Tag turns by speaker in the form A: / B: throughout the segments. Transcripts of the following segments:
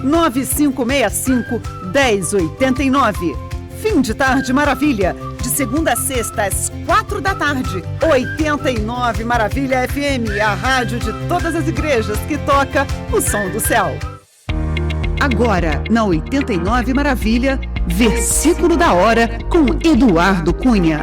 A: 99565-1089. Fim de Tarde Maravilha, de segunda a sexta às 4 da tarde. 89 Maravilha FM, a rádio de todas as igrejas que toca o som do céu. Agora, na 89 Maravilha, Versículo da Hora, com Eduardo Cunha.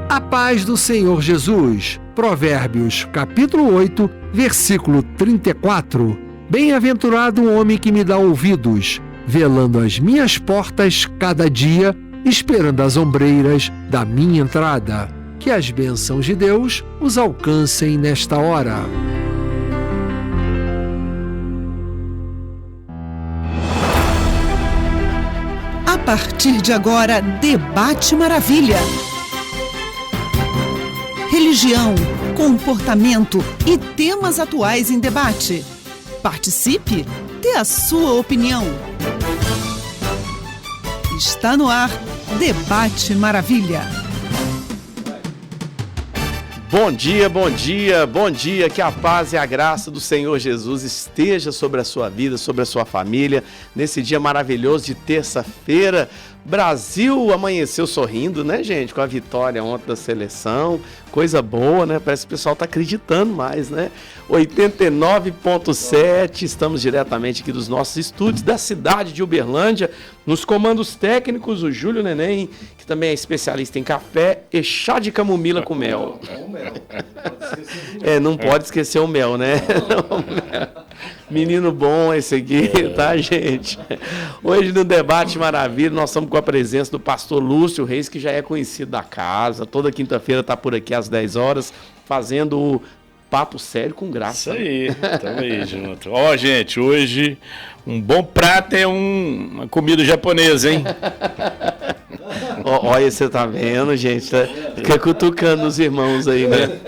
B: A paz do Senhor Jesus. Provérbios, capítulo 8, versículo 34. Bem-aventurado o homem que me dá ouvidos, velando as minhas portas cada dia, esperando as ombreiras da minha entrada. Que as bênçãos de Deus os alcancem nesta hora.
A: A partir de agora, Debate Maravilha. Religião, comportamento e temas atuais em debate. Participe, dê a sua opinião. Está no ar, Debate Maravilha.
C: Bom dia, bom dia, bom dia. Que a paz e a graça do Senhor Jesus esteja sobre a sua vida, sobre a sua família, nesse dia maravilhoso de terça-feira. Brasil amanheceu sorrindo, né, gente? Com a vitória ontem da seleção. Coisa boa, né? Parece que o pessoal tá acreditando mais, né? 89.7, estamos diretamente aqui dos nossos estúdios da cidade de Uberlândia. Nos comandos técnicos, o Júlio Neném, que também é especialista em café e chá de camomila com mel. Não pode esquecer o mel, né? Menino bom esse aqui, tá, gente? Hoje no Debate Maravilha, nós estamos com a presença do pastor Lúcio Reis, que já é conhecido da casa. Toda quinta-feira está por aqui às 10 horas, fazendo o Papo Sério com Graça.
D: Isso aí, estamos aí junto. Ó, gente, hoje um bom prato é uma comida japonesa, hein?
C: Olha, você tá vendo, gente? Fica cutucando os irmãos aí, né?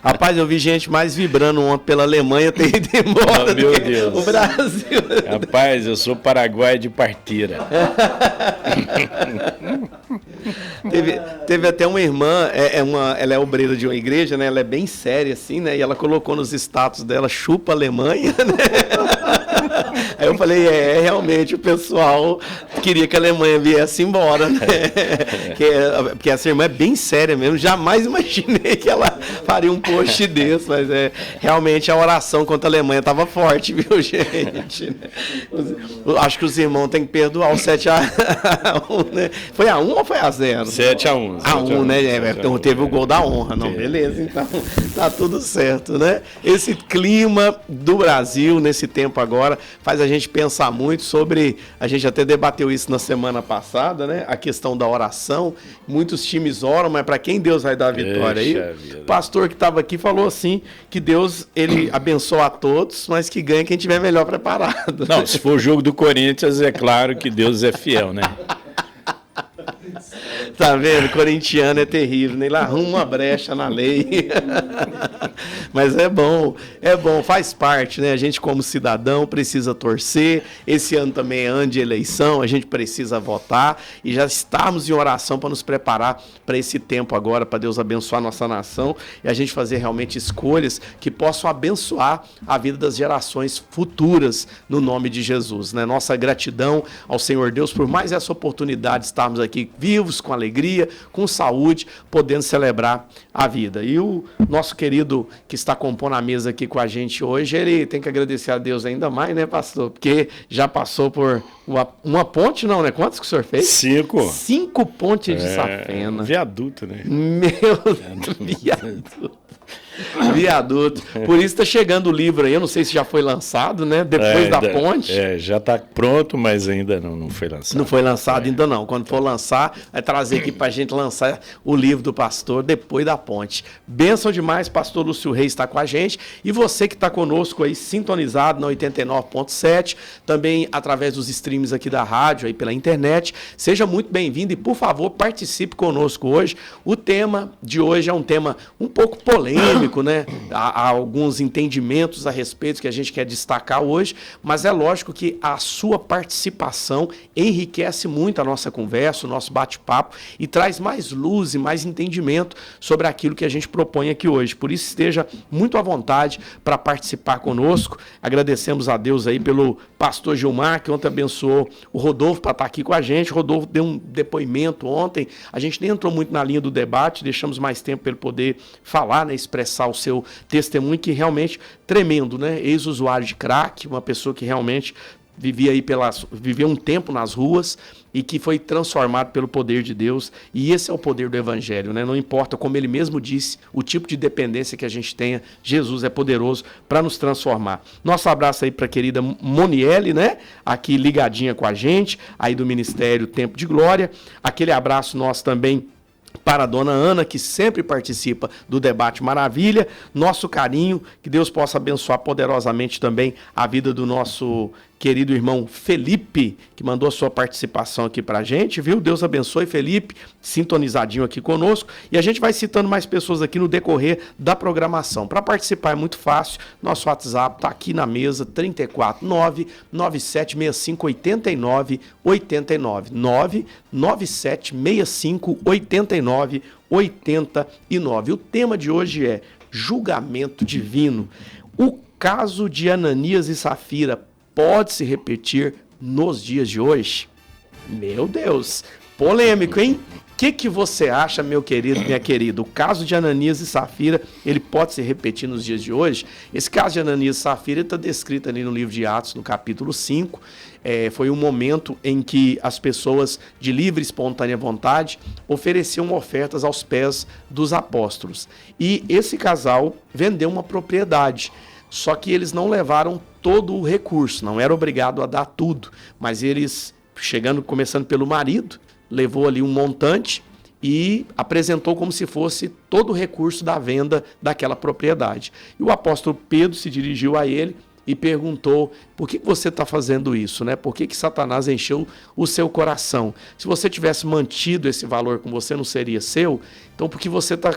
C: Rapaz, eu vi gente mais vibrando ontem pela Alemanha ter ido embora.
D: Meu Deus.
C: O Brasil.
D: Rapaz, eu sou paraguaio de partira.
C: Teve até uma irmã, ela é obreira de uma igreja, né? Ela é bem séria, assim, né? E ela colocou nos status dela, chupa Alemanha, né? Aí eu falei, realmente o pessoal queria que a Alemanha viesse embora, né? Porque essa irmã é bem séria mesmo, jamais imaginei que ela faria um post desse, mas realmente a oração contra a Alemanha estava forte, viu, gente? Acho que os irmãos têm que perdoar o 7-1, né? Foi a 1 ou foi a 0?
D: 7-1.
C: A 1, né? Então teve o gol da honra. Não, beleza, então tá tudo certo, né? Esse clima do Brasil, nesse tempo agora, faz a gente pensar muito sobre, a gente até debateu isso na semana passada, né? A questão da oração. Muitos times oram, mas para quem Deus vai dar a vitória aí? O pastor que estava aqui falou assim, que Deus, ele abençoa a todos, mas que ganha quem tiver melhor preparado.
D: Não, se for o jogo do Corinthians, é claro que Deus é fiel, né?
C: Tá vendo? Corintiano é terrível, né? Ele arruma uma brecha na lei. Mas é bom, faz parte, né? A gente como cidadão precisa torcer. Esse ano também é ano de eleição, a gente precisa votar e já estamos em oração para nos preparar para esse tempo agora, para Deus abençoar a nossa nação e a gente fazer realmente escolhas que possam abençoar a vida das gerações futuras no nome de Jesus, né? Nossa gratidão ao Senhor Deus por mais essa oportunidade de estarmos aqui vivos, com alegria, com saúde, podendo celebrar a vida. E o nosso querido que está compondo a mesa aqui com a gente hoje, ele tem que agradecer a Deus ainda mais, né, pastor? Porque já passou por uma ponte, não, né? Quantos que o senhor fez?
D: 5.
C: 5 pontes de safena.
D: Viaduto, né?
C: Meu Viaduto. Por isso está chegando o livro aí, eu não sei se já foi lançado, né? Depois da ponte.
D: Já está pronto, mas ainda não foi lançado.
C: Não foi lançado ainda não. Quando for lançar, vai trazer aqui para a gente lançar o livro do pastor depois da ponte. Bênção demais, pastor Lúcio Reis está com a gente. E você que está conosco aí, sintonizado na 89.7, também através dos streams aqui da rádio, aí pela internet, seja muito bem-vindo e, por favor, participe conosco hoje. O tema de hoje é um tema um pouco polêmico, polêmico, né? Há alguns entendimentos a respeito que a gente quer destacar hoje, mas é lógico que a sua participação enriquece muito a nossa conversa, o nosso bate-papo e traz mais luz e mais entendimento sobre aquilo que a gente propõe aqui hoje. Por isso, esteja muito à vontade para participar conosco. Agradecemos a Deus aí pelo pastor Gilmar, que ontem abençoou o Rodolfo para estar aqui com a gente. O Rodolfo deu um depoimento ontem. A gente nem entrou muito na linha do debate, deixamos mais tempo para ele poder falar, né, expressar o seu testemunho, que realmente tremendo, né? Ex-usuário de crack, uma pessoa que realmente vivia um tempo nas ruas e que foi transformado pelo poder de Deus. E esse é o poder do Evangelho, né? Não importa, como ele mesmo disse, o tipo de dependência que a gente tenha, Jesus é poderoso para nos transformar. Nosso abraço aí para a querida Moniele, né? Aqui ligadinha com a gente, aí do Ministério Tempo de Glória. Aquele abraço nosso também para a dona Ana, que sempre participa do Debate Maravilha. Nosso carinho, que Deus possa abençoar poderosamente também a vida do nosso querido irmão Felipe, que mandou a sua participação aqui pra gente, viu? Deus abençoe, Felipe, sintonizadinho aqui conosco. E a gente vai citando mais pessoas aqui no decorrer da programação. Para participar é muito fácil, nosso WhatsApp está aqui na mesa, 349-9765-8989, 99765-8989. O tema de hoje é julgamento divino. O caso de Ananias e Safira pode se repetir nos dias de hoje? Meu Deus, polêmico, hein? O que você acha, meu querido, minha querida? O caso de Ananias e Safira, ele pode se repetir nos dias de hoje? Esse caso de Ananias e Safira está descrito ali no livro de Atos, no capítulo 5. Foi um momento em que as pessoas de livre e espontânea vontade ofereciam ofertas aos pés dos apóstolos. E esse casal vendeu uma propriedade. Só que eles não levaram todo o recurso, não era obrigado a dar tudo, mas eles, começando pelo marido, levou ali um montante e apresentou como se fosse todo o recurso da venda daquela propriedade. E o apóstolo Pedro se dirigiu a ele e perguntou: por que você está fazendo isso, né? Por que Satanás encheu o seu coração? Se você tivesse mantido esse valor com você, não seria seu? Então, por que você está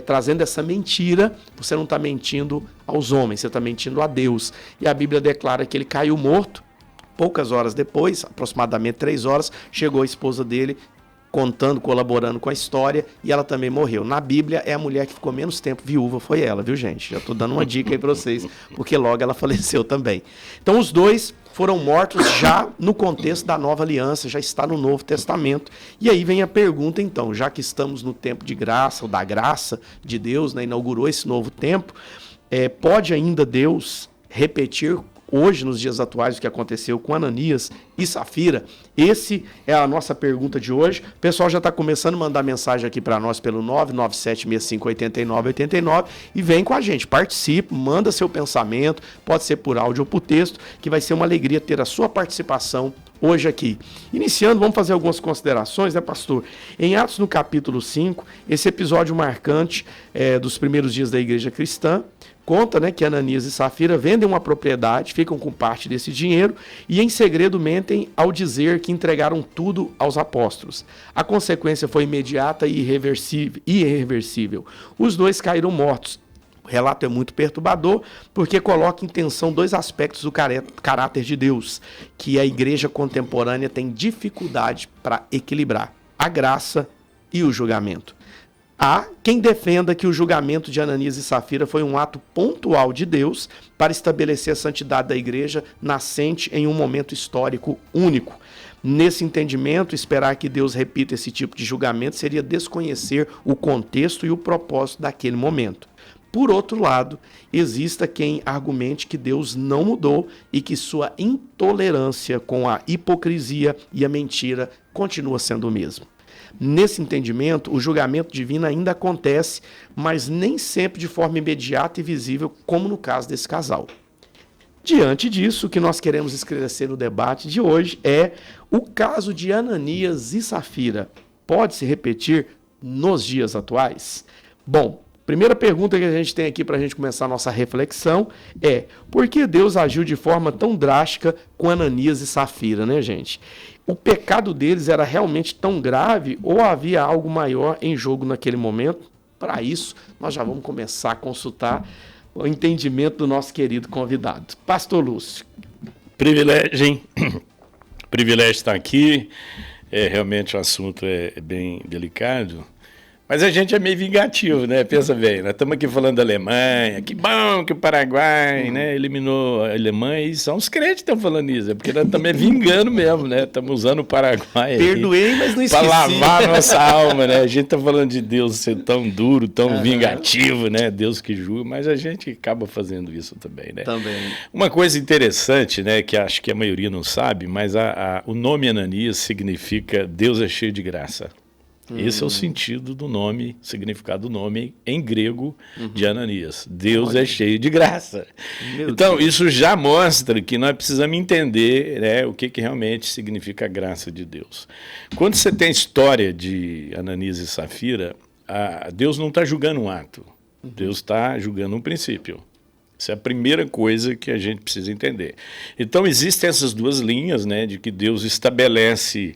C: trazendo essa mentira? Você não está mentindo aos homens, você está mentindo a Deus. E a Bíblia declara que ele caiu morto. Poucas horas depois, aproximadamente 3 horas, chegou a esposa dele, contando, colaborando com a história, e ela também morreu. Na Bíblia, é a mulher que ficou menos tempo viúva, foi ela, viu, gente? Já estou dando uma dica aí para vocês, porque logo ela faleceu também. Então, os dois foram mortos já no contexto da Nova Aliança, já está no Novo Testamento. E aí vem a pergunta, então, já que estamos no tempo de graça, ou da graça de Deus, né, inaugurou esse novo tempo, pode ainda Deus repetir hoje, nos dias atuais, o que aconteceu com Ananias e Safira? Esse é a nossa pergunta de hoje. O pessoal já está começando a mandar mensagem aqui para nós pelo 997658989 e vem com a gente, participe, manda seu pensamento, pode ser por áudio ou por texto, que vai ser uma alegria ter a sua participação hoje aqui. Iniciando, vamos fazer algumas considerações, né, pastor? Em Atos, no capítulo 5, esse episódio marcante dos primeiros dias da igreja cristã, conta, né, que Ananias e Safira vendem uma propriedade, ficam com parte desse dinheiro e em segredo mentem ao dizer que entregaram tudo aos apóstolos. A consequência foi imediata e irreversível. Os dois caíram mortos. O relato é muito perturbador porque coloca em tensão 2 aspectos do caráter de Deus, que a igreja contemporânea tem dificuldade para equilibrar: a graça e o julgamento. Há quem defenda que o julgamento de Ananias e Safira foi um ato pontual de Deus para estabelecer a santidade da igreja nascente em um momento histórico único. Nesse entendimento, esperar que Deus repita esse tipo de julgamento seria desconhecer o contexto e o propósito daquele momento. Por outro lado, exista quem argumente que Deus não mudou e que sua intolerância com a hipocrisia e a mentira continua sendo o mesmo. Nesse entendimento, o julgamento divino ainda acontece, mas nem sempre de forma imediata e visível, como no caso desse casal. Diante disso, o que nós queremos esclarecer no debate de hoje é: o caso de Ananias e Safira pode se repetir nos dias atuais? Bom, primeira pergunta que a gente tem aqui para a gente começar a nossa reflexão é: por que Deus agiu de forma tão drástica com Ananias e Safira, né, gente? O pecado deles era realmente tão grave ou havia algo maior em jogo naquele momento? Para isso, nós já vamos começar a consultar o entendimento do nosso querido convidado. Pastor Lúcio.
D: Privilégio, hein? Privilégio estar aqui. Realmente o assunto é bem delicado. Mas a gente é meio vingativo, né? Pensa bem, nós estamos aqui falando da Alemanha, que bom que o Paraguai, né, eliminou a Alemanha, e são os crentes que estão falando isso, porque nós estamos vingando mesmo, né? Estamos usando o Paraguai
C: Perdoei, mas não esqueci.
D: Para lavar a nossa alma, né? A gente está falando de Deus ser tão duro, tão vingativo, né? Deus que julga, mas a gente acaba fazendo isso também, né?
C: Também.
D: Uma coisa interessante, né, que acho que a maioria não sabe, mas o nome Ananias significa Deus é cheio de graça. Esse é o sentido do nome, significado do nome em grego de Ananias. Deus é cheio de graça. Então, isso já mostra que nós precisamos entender, né, o que realmente significa a graça de Deus. Quando você tem a história de Ananias e Safira, Deus não está julgando um ato, Deus está julgando um princípio. Essa é a primeira coisa que a gente precisa entender. Então, existem essas duas linhas, né, de que Deus estabelece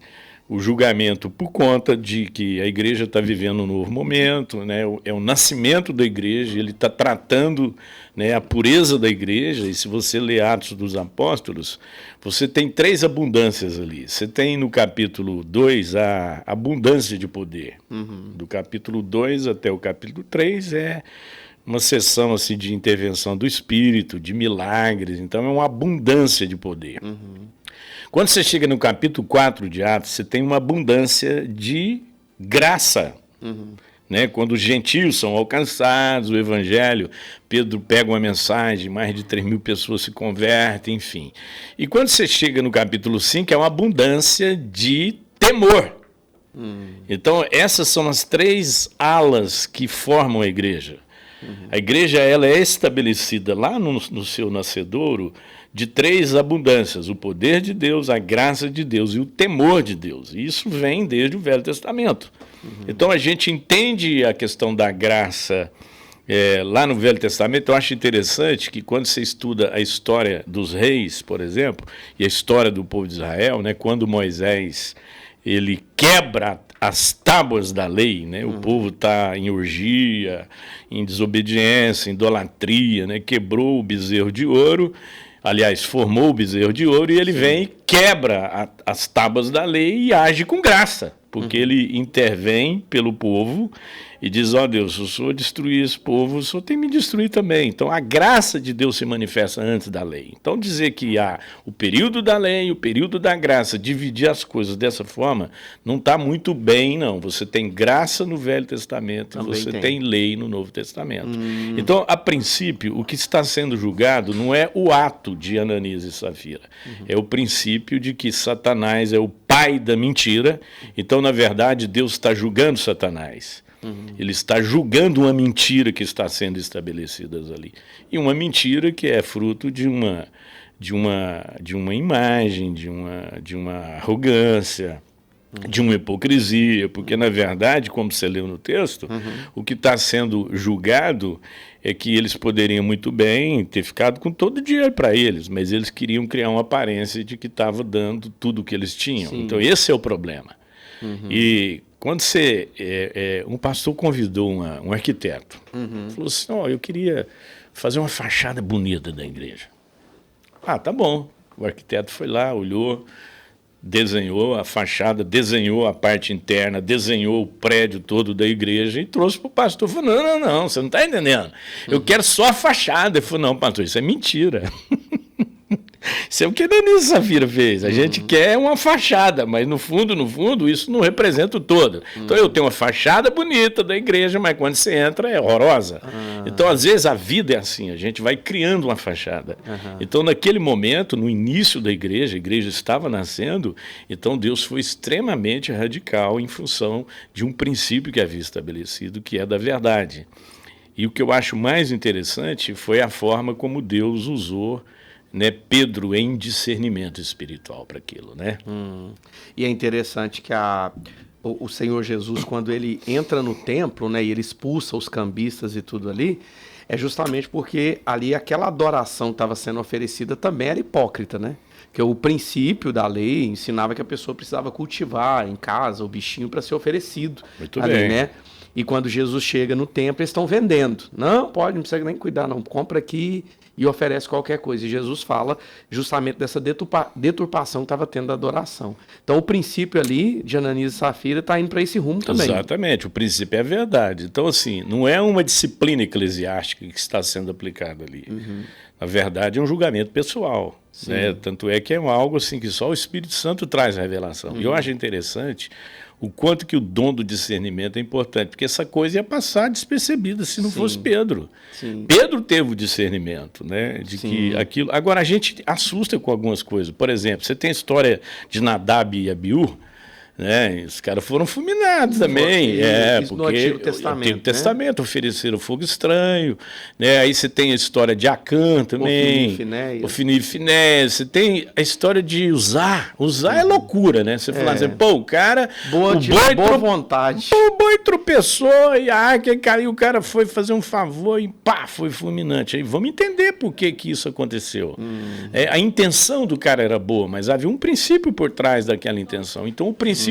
D: o julgamento por conta de que a igreja está vivendo um novo momento, né? É o nascimento da igreja, ele está tratando, né, a pureza da igreja, e se você lê Atos dos Apóstolos, você tem 3 abundâncias ali. Você tem no capítulo 2 a abundância de poder. Do capítulo 2 até o capítulo 3 é uma sessão assim, de intervenção do Espírito, de milagres, então é uma abundância de poder. Quando você chega no capítulo 4 de Atos, você tem uma abundância de graça. Né? Quando os gentios são alcançados, o evangelho, Pedro pega uma mensagem, mais de 3.000 pessoas se convertem, enfim. E quando você chega no capítulo 5, é uma abundância de temor. Então, essas são as 3 alas que formam a igreja. A igreja ela é estabelecida lá no seu nascedouro de 3 abundâncias: o poder de Deus, a graça de Deus e o temor de Deus. E isso vem desde o Velho Testamento. Então a gente entende a questão da graça lá no Velho Testamento. Eu acho interessante que quando você estuda a história dos reis, por exemplo, e a história do povo de Israel, né, quando Moisés ele quebra as tábuas da lei, né? O povo está em orgia, em desobediência, em idolatria, né? Quebrou o bezerro de ouro, aliás, formou o bezerro de ouro, e ele vem e quebra as tábuas da lei e age com graça, porque ele intervém pelo povo e diz: ó Deus, se o Senhor destruir esse povo, o Senhor tem que me destruir também. Então a graça de Deus se manifesta antes da lei. Então dizer que há o período da lei, o período da graça, dividir as coisas dessa forma, não está muito bem, não. Você tem graça no Velho Testamento, também você tem lei no Novo Testamento. Então, a princípio, o que está sendo julgado não é o ato de Ananias e Safira, é o princípio de que Satanás é o pai da mentira. Então, na verdade, Deus está julgando Satanás. Ele está julgando uma mentira que está sendo estabelecida ali. E uma mentira que é fruto de uma imagem, de uma arrogância, de uma hipocrisia, porque, na verdade, como você leu no texto, o que está sendo julgado é que eles poderiam muito bem ter ficado com todo o dinheiro para eles, mas eles queriam criar uma aparência de que estava dando tudo o que eles tinham. Sim. Então, esse é o problema. E quando um pastor convidou um arquiteto, falou assim: eu queria fazer uma fachada bonita da igreja. Ah, tá bom. O arquiteto foi lá, olhou, desenhou a fachada, desenhou a parte interna, desenhou o prédio todo da igreja e trouxe para o pastor. Falou: não, você não está entendendo. Eu quero só a fachada. Ele falou: não, pastor, isso é mentira. Isso é o que Ananias e Safira fez. A gente quer uma fachada, mas no fundo, isso não representa o todo. Então eu tenho uma fachada bonita da igreja, mas quando você entra é horrorosa. Então, às vezes, a vida é assim, a gente vai criando uma fachada. Então, naquele momento, no início da igreja, a igreja estava nascendo, então Deus foi extremamente radical em função de um princípio que havia estabelecido, que é da verdade. E o que eu acho mais interessante foi a forma como Deus usou, né, Pedro em discernimento espiritual para aquilo, né?
C: E é interessante que o Senhor Jesus, quando ele entra no templo, né, e ele expulsa os cambistas e tudo ali, é justamente porque ali aquela adoração que estava sendo oferecida também era hipócrita, né? Porque o princípio da lei ensinava que a pessoa precisava cultivar em casa o bichinho para ser oferecido.
D: Muito
C: ali,
D: bem.
C: Né? E quando Jesus chega no templo, eles estão vendendo. Não precisa nem cuidar, não. Compra aqui e oferece qualquer coisa. E Jesus fala justamente dessa deturpação que estava tendo da adoração. Então, o princípio ali de Ananias e Safira está indo para esse rumo também.
D: Exatamente, o princípio é a verdade. Então, assim, não é uma disciplina eclesiástica que está sendo aplicada ali. Na verdade, é um julgamento pessoal. Né? Tanto é que é algo assim que só o Espírito Santo traz a revelação. E eu acho interessante o quanto que o dom do discernimento é importante, porque essa coisa ia passar despercebida se não fosse Pedro. Pedro teve o discernimento, né, de que aquilo... Agora, a gente assusta com algumas coisas. Por exemplo, você tem a história de Nadab e Abiú, né? Os caras foram fulminados também, porque
C: no Antigo Testamento,
D: ofereceram fogo estranho, né? Aí você tem a história de Acã também, Ofni e Finéias, você tem a história de Uzá é loucura, né? Você fala assim, pô, o cara,
C: boa vontade,
D: o boi tropeçou e a arca caiu, o cara foi fazer um favor e pá, foi fulminante. Aí vamos entender por que isso aconteceu. A intenção do cara era boa, mas havia um princípio por trás daquela intenção. Então o princípio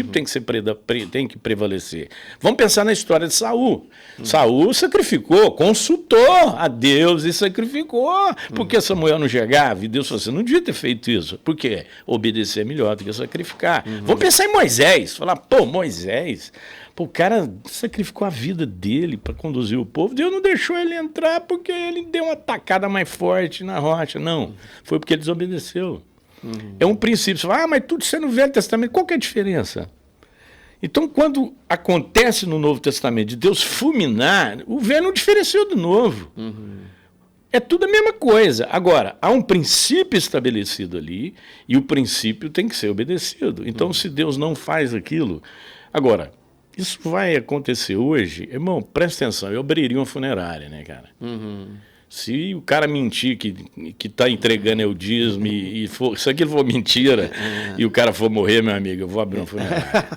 D: tem que prevalecer. Vamos pensar na história de Saul. Saul sacrificou, consultou a Deus e sacrificou, porque Samuel não chegava e Deus falou assim, não devia ter feito isso. Por quê? Obedecer é melhor do que sacrificar. Vamos pensar em Moisés. Falar, pô, Moisés, o cara sacrificou a vida dele para conduzir o povo. Deus não deixou ele entrar porque ele deu uma tacada mais forte na rocha. Não, foi porque ele desobedeceu. É um princípio. Você fala, mas tudo isso é no Velho Testamento. Qual que é a diferença? Então, quando acontece no Novo Testamento de Deus fulminar, o Velho não diferenciou do Novo. É tudo a mesma coisa. Agora, há um princípio estabelecido ali e o princípio tem que ser obedecido. Então, se Deus não faz aquilo... Agora, isso vai acontecer hoje... Irmão, presta atenção, eu abriria uma funerária, né, cara? Se o cara mentir que está entregando o dízimo se aquilo for mentira e o cara for morrer, meu amigo, eu vou abrir uma funerária.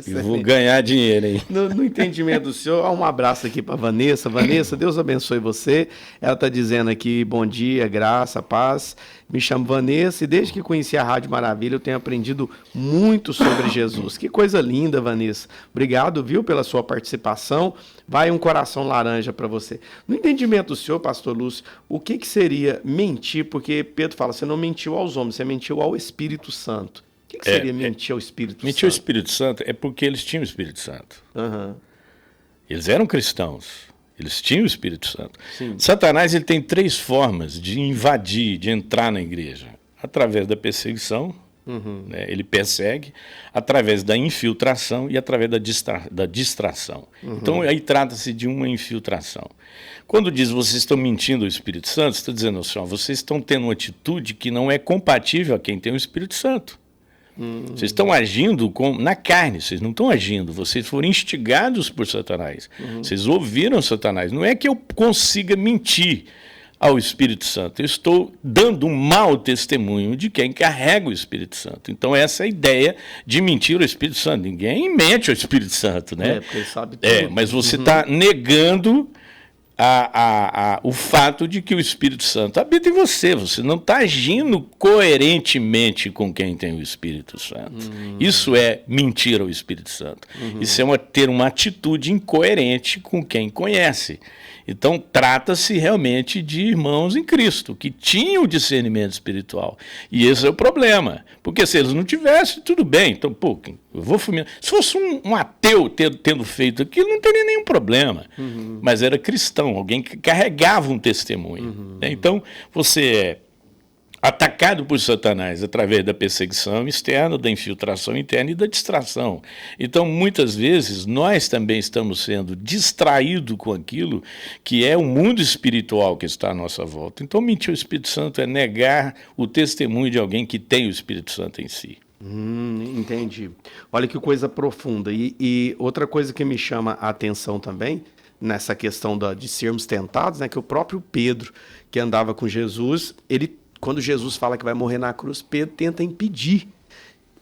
D: E vou ganhar dinheiro, hein?
C: No entendimento do senhor, um abraço aqui para Vanessa. Vanessa, Deus abençoe você. Ela está dizendo aqui, bom dia, graça, paz. Me chamo Vanessa e desde que conheci a Rádio Maravilha eu tenho aprendido muito sobre Jesus. Que coisa linda, Vanessa. Obrigado, viu, pela sua participação. Vai um coração laranja para você. No entendimento do senhor, pastor Lúcio, o que seria mentir? Porque Pedro fala, você não mentiu aos homens, você mentiu ao Espírito Santo. O que seria mentir ao Espírito Santo?
D: Mentir ao Espírito Santo é porque eles tinham o Espírito Santo. Eles eram cristãos. Eles tinham o Espírito Santo. Satanás ele tem 3 formas de invadir, de entrar na igreja. Através da perseguição, né? Ele persegue, através da infiltração e através da distração. Então, aí trata-se de uma infiltração. Quando diz vocês estão mentindo ao Espírito Santo, está dizendo assim, ó, vocês estão tendo uma atitude que não é compatível a quem tem o Espírito Santo. Vocês estão agindo na carne, vocês não estão agindo, vocês foram instigados por Satanás. Vocês ouviram Satanás. Não é que eu consiga mentir ao Espírito Santo, eu estou dando um mau testemunho de quem carrega o Espírito Santo. Então essa é a ideia de mentir ao Espírito Santo. Ninguém mente ao Espírito Santo, né?
C: Porque ele sabe tudo.
D: Mas você está negando o fato de que o Espírito Santo habita em você. Você não está agindo coerentemente com quem tem o Espírito Santo. Isso é mentir ao Espírito Santo. Isso é ter uma atitude incoerente com quem conhece. Então, trata-se realmente de irmãos em Cristo, que tinham o discernimento espiritual. E esse é o problema. Porque se eles não tivessem, tudo bem. Então, pô, eu vou fulminar. Se fosse um ateu tendo feito aquilo, não teria nenhum problema. Mas era cristão, alguém que carregava um testemunho. Então, você é atacado por Satanás através da perseguição externa, da infiltração interna e da distração. Então, muitas vezes, nós também estamos sendo distraídos com aquilo que é o mundo espiritual que está à nossa volta. Então, mentir ao Espírito Santo é negar o testemunho de alguém que tem o Espírito Santo em si.
C: Entendi. Olha que coisa profunda. E outra coisa que me chama a atenção também, nessa questão de sermos tentados, né, que o próprio Pedro, que andava com Jesus, quando Jesus fala que vai morrer na cruz, Pedro tenta impedir.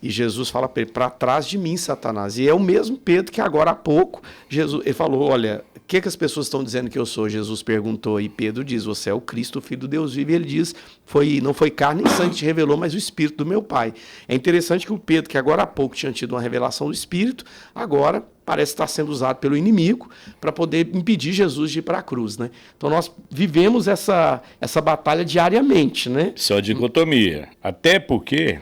C: E Jesus fala para ele, para trás de mim, Satanás. E é o mesmo Pedro que agora há pouco, ele falou, olha, o que as pessoas estão dizendo que eu sou? Jesus perguntou, e Pedro diz, você é o Cristo, o Filho do Deus vivo. E ele diz, não foi carne nem sangue que te revelou, mas o Espírito do meu Pai. É interessante que o Pedro, que agora há pouco tinha tido uma revelação do Espírito, agora parece estar sendo usado pelo inimigo para poder impedir Jesus de ir para a cruz, né? Então nós vivemos essa batalha diariamente, né?
D: Isso é uma dicotomia. Até porque,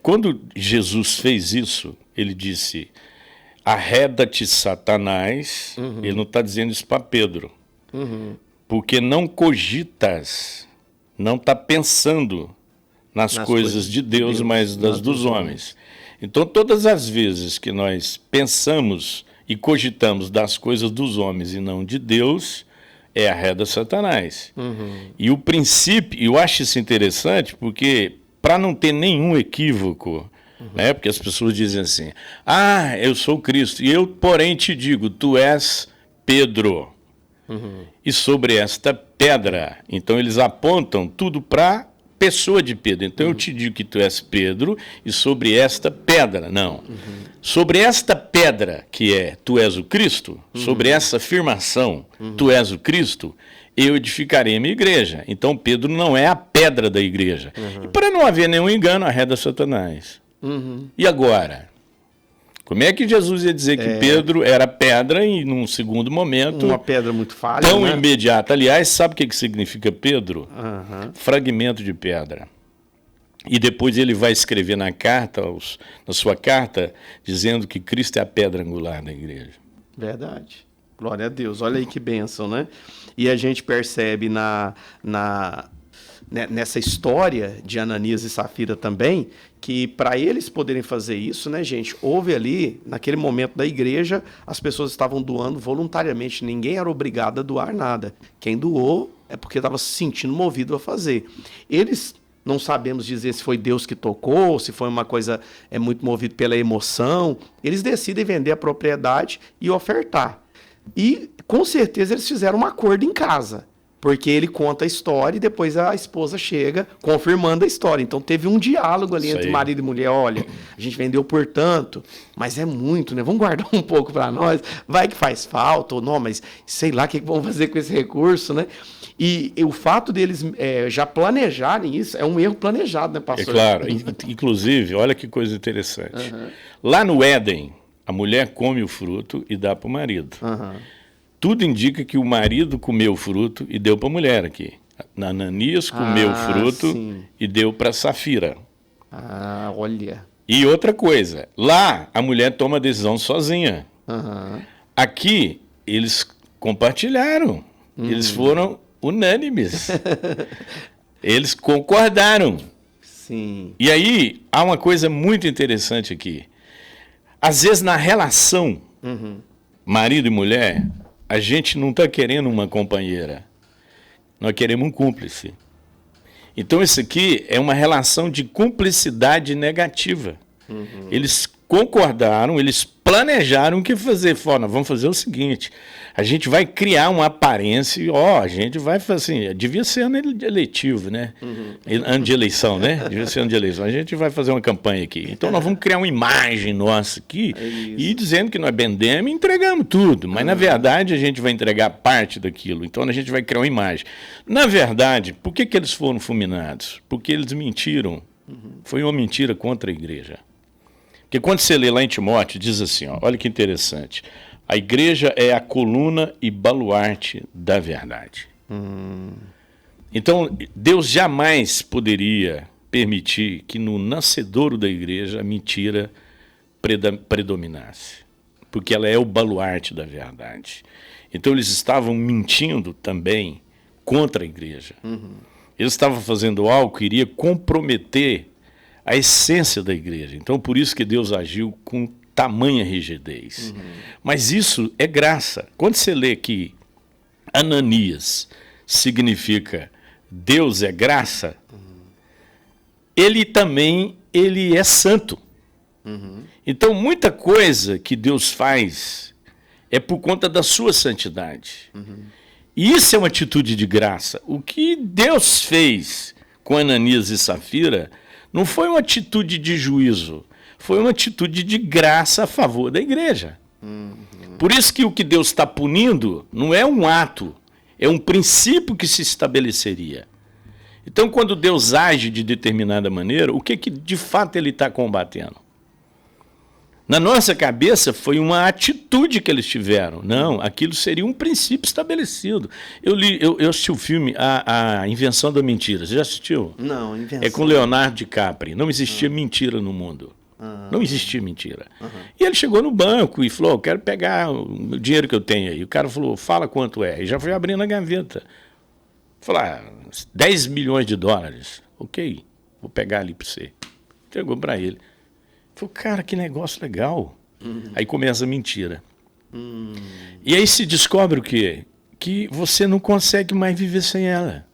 D: quando Jesus fez isso, ele disse, arreda-te, Satanás. Ele não está dizendo isso para Pedro. Porque não cogitas, não está pensando nas coisas de Deus, mas das dos homens. Então, todas as vezes que nós pensamos e cogitamos das coisas dos homens e não de Deus, arreda Satanás. E o princípio, eu acho isso interessante, porque para não ter nenhum equívoco, né, porque as pessoas dizem assim, eu sou Cristo, e eu, porém, te digo, tu és Pedro. E sobre esta pedra, então eles apontam tudo para pessoa de Pedro. Então eu te digo que tu és Pedro e sobre esta pedra, não. Sobre esta pedra que tu és o Cristo, sobre essa afirmação, tu és o Cristo, eu edificarei a minha igreja. Então Pedro não é a pedra da igreja. E para não haver nenhum engano, arreda Satanás. E agora? Como é que Jesus ia dizer que Pedro era pedra e, num segundo momento...
C: Uma pedra muito falha,
D: tão
C: né?
D: imediata. Aliás, sabe o que significa Pedro? Fragmento de pedra. E depois ele vai escrever na sua carta, dizendo que Cristo é a pedra angular da igreja.
C: Verdade. Glória a Deus. Olha aí que bênção, né? E a gente percebe nessa história de Ananias e Safira também, que para eles poderem fazer isso, né, gente, houve ali, naquele momento da igreja, as pessoas estavam doando voluntariamente, ninguém era obrigado a doar nada. Quem doou é porque estava se sentindo movido a fazer. Eles, não sabemos dizer se foi Deus que tocou, se foi uma coisa muito movido pela emoção, eles decidem vender a propriedade e ofertar. E, com certeza, eles fizeram um acordo em casa. Porque ele conta a história e depois a esposa chega confirmando a história. Então teve um diálogo ali entre marido e mulher. Olha, a gente vendeu por tanto, mas é muito, né? Vamos guardar um pouco para nós. Vai que faz falta ou não, mas sei lá o que vão fazer com esse recurso, né? E o fato deles já planejarem isso é um erro planejado, né, pastor?
D: É claro. Inclusive, olha que coisa interessante. Lá no Éden, a mulher come o fruto e dá para o marido. Tudo indica que o marido comeu o fruto e deu para a mulher aqui. Ananias comeu o fruto e deu para Safira.
C: Olha.
D: E outra coisa, lá a mulher toma a decisão sozinha. Aqui eles compartilharam. Eles foram unânimes. Eles concordaram.
C: Sim.
D: E aí há uma coisa muito interessante aqui. Às vezes na relação marido e mulher, a gente não está querendo uma companheira, nós queremos um cúmplice. Então isso aqui é uma relação de cumplicidade negativa. Eles concordaram, eles planejaram o que fazer. Falaram, vamos fazer o seguinte, a gente vai criar uma aparência, a gente vai fazer assim, devia ser ano eletivo, né? Ano de eleição, né? Devia ser ano de eleição. A gente vai fazer uma campanha aqui. Então nós vamos criar uma imagem nossa aqui e dizendo que nós vendemos e entregamos tudo. Mas na verdade a gente vai entregar parte daquilo. Então a gente vai criar uma imagem. Na verdade, por que eles foram fulminados? Porque eles mentiram. Foi uma mentira contra a igreja. Porque quando você lê lá em Timóteo, diz assim, olha que interessante. A igreja é a coluna e baluarte da verdade. Então, Deus jamais poderia permitir que no nascedouro da igreja a mentira predominasse. Porque ela é o baluarte da verdade. Então, eles estavam mentindo também contra a igreja. Eles estavam fazendo algo que iria comprometer a essência da igreja. Então, por isso que Deus agiu com tamanha rigidez. Mas isso é graça. Quando você lê que Ananias significa Deus é graça, ele é santo. Então, muita coisa que Deus faz é por conta da sua santidade. E isso é uma atitude de graça. O que Deus fez com Ananias e Safira Não foi uma atitude de juízo, foi uma atitude de graça a favor da igreja. Por isso que o que Deus está punindo não é um ato, é um princípio que se estabeleceria. Então, quando Deus age de determinada maneira, o que de fato ele está combatendo? Na nossa cabeça foi uma atitude que eles tiveram. Não, aquilo seria um princípio estabelecido. Eu assisti o filme A Invenção da Mentira. Você já assistiu?
C: Não, Invenção.
D: É com Leonardo DiCaprio. Não existia mentira no mundo. Não existia mentira. E ele chegou no banco e falou, quero pegar o dinheiro que eu tenho aí. O cara falou, fala quanto é. E já foi abrindo a gaveta. Falou, 10 milhões de dólares. Ok, vou pegar ali para você. Entregou para ele. Falei, cara, que negócio legal. Aí começa a mentira. E aí se descobre o quê? Que você não consegue mais viver sem ela.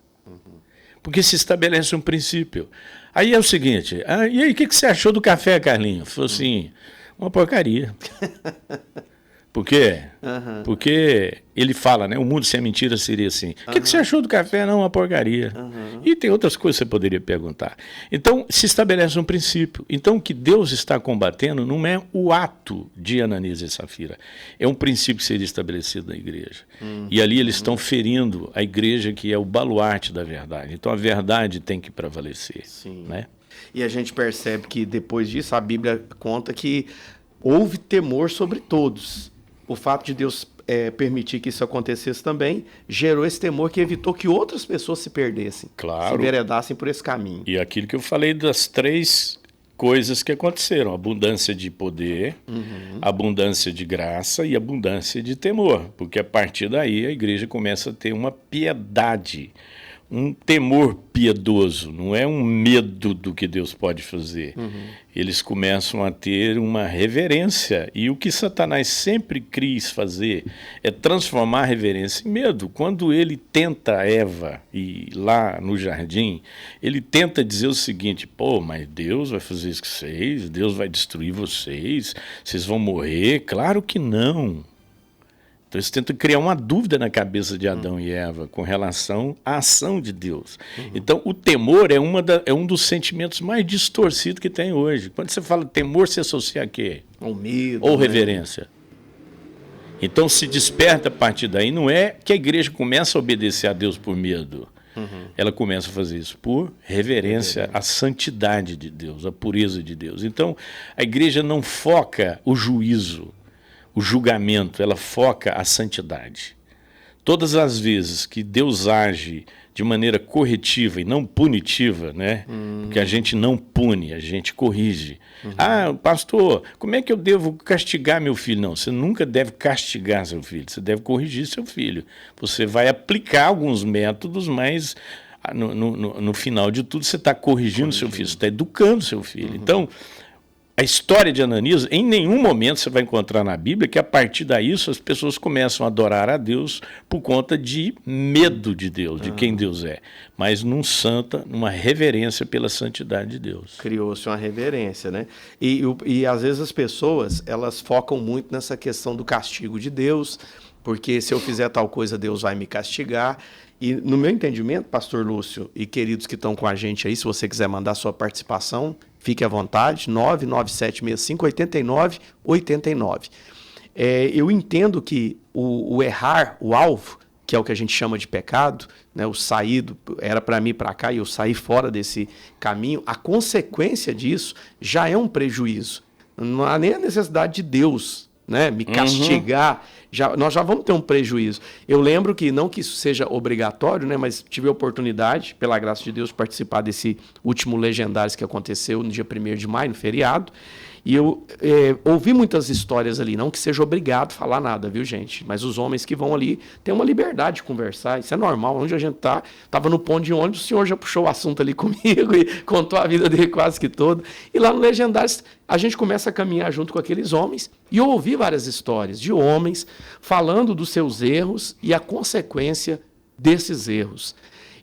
D: Porque se estabelece um princípio. Aí é o seguinte, e aí o que você achou do café, Carlinhos? Falou assim, uma porcaria. Por quê? Porque ele fala, né? O mundo sem mentira seria assim. O que você achou do café? Não, uma porcaria. E tem outras coisas que você poderia perguntar. Então, se estabelece um princípio. Então, o que Deus está combatendo não é o ato de Ananias e Safira. É um princípio que seria estabelecido na igreja. E ali eles estão ferindo a igreja, que é o baluarte da verdade. Então, a verdade tem que prevalecer.
C: Sim.
D: Né?
C: E a gente percebe que, depois disso, a Bíblia conta que houve temor sobre todos. O fato de Deus permitir que isso acontecesse também gerou esse temor que evitou que outras pessoas se perdessem,
D: Claro.
C: se enveredassem por esse caminho.
D: E aquilo que eu falei das 3 coisas que aconteceram: abundância de poder, abundância de graça e abundância de temor. Porque a partir daí a igreja começa a ter uma piedade, um temor piedoso, não é um medo do que Deus pode fazer. Eles começam a ter uma reverência. E o que Satanás sempre quis fazer é transformar a reverência em medo. Quando ele tenta Eva, e lá no jardim, ele tenta dizer o seguinte, mas Deus vai fazer isso com vocês, Deus vai destruir vocês, vocês vão morrer. Claro que não. Então eles tentam criar uma dúvida na cabeça de Adão e Eva com relação à ação de Deus. Então o temor é um dos sentimentos mais distorcidos que tem hoje. Quando você fala temor, você associa a quê?
C: Ou medo.
D: Ou reverência. Então se desperta a partir daí, não é que a igreja começa a obedecer a Deus por medo. Ela começa a fazer isso por reverência à santidade de Deus, à pureza de Deus. Então a igreja não foca o juízo, o julgamento, ela foca a santidade. Todas as vezes que Deus age de maneira corretiva e não punitiva, né? Porque a gente não pune, a gente corrige. Pastor, como é que eu devo castigar meu filho? Não, você nunca deve castigar seu filho, você deve corrigir seu filho. Você vai aplicar alguns métodos, mas no final de tudo você está corrigindo seu filho, você está educando seu filho. Então, a história de Ananias, em nenhum momento você vai encontrar na Bíblia que a partir daí as pessoas começam a adorar a Deus por conta de medo de Deus, de quem Deus é, mas numa reverência pela santidade de Deus.
C: Criou-se uma reverência, né? E às vezes as pessoas, elas focam muito nessa questão do castigo de Deus, porque se eu fizer tal coisa, Deus vai me castigar. E no meu entendimento, pastor Lúcio e queridos que estão com a gente aí, se você quiser mandar sua participação, fique à vontade, 99765-8989. Eu entendo que o errar, o alvo, que é o que a gente chama de pecado, né, o saído, era para mim para cá e eu saí fora desse caminho, a consequência disso já é um prejuízo. Não há nem a necessidade de Deus, né, me castigar, nós já vamos ter um prejuízo. Eu lembro que, não que isso seja obrigatório, né, mas tive a oportunidade, pela graça de Deus, participar desse último Legendários que aconteceu no dia 1º de maio, no feriado, e eu ouvi muitas histórias ali, não que seja obrigado a falar nada, viu, gente? Mas os homens que vão ali têm uma liberdade de conversar, isso é normal. Onde a gente estava no ponto de ônibus, o senhor já puxou o assunto ali comigo e contou a vida dele quase que toda. E lá no Legendários, a gente começa a caminhar junto com aqueles homens, e eu ouvi várias histórias de homens falando dos seus erros e a consequência desses erros.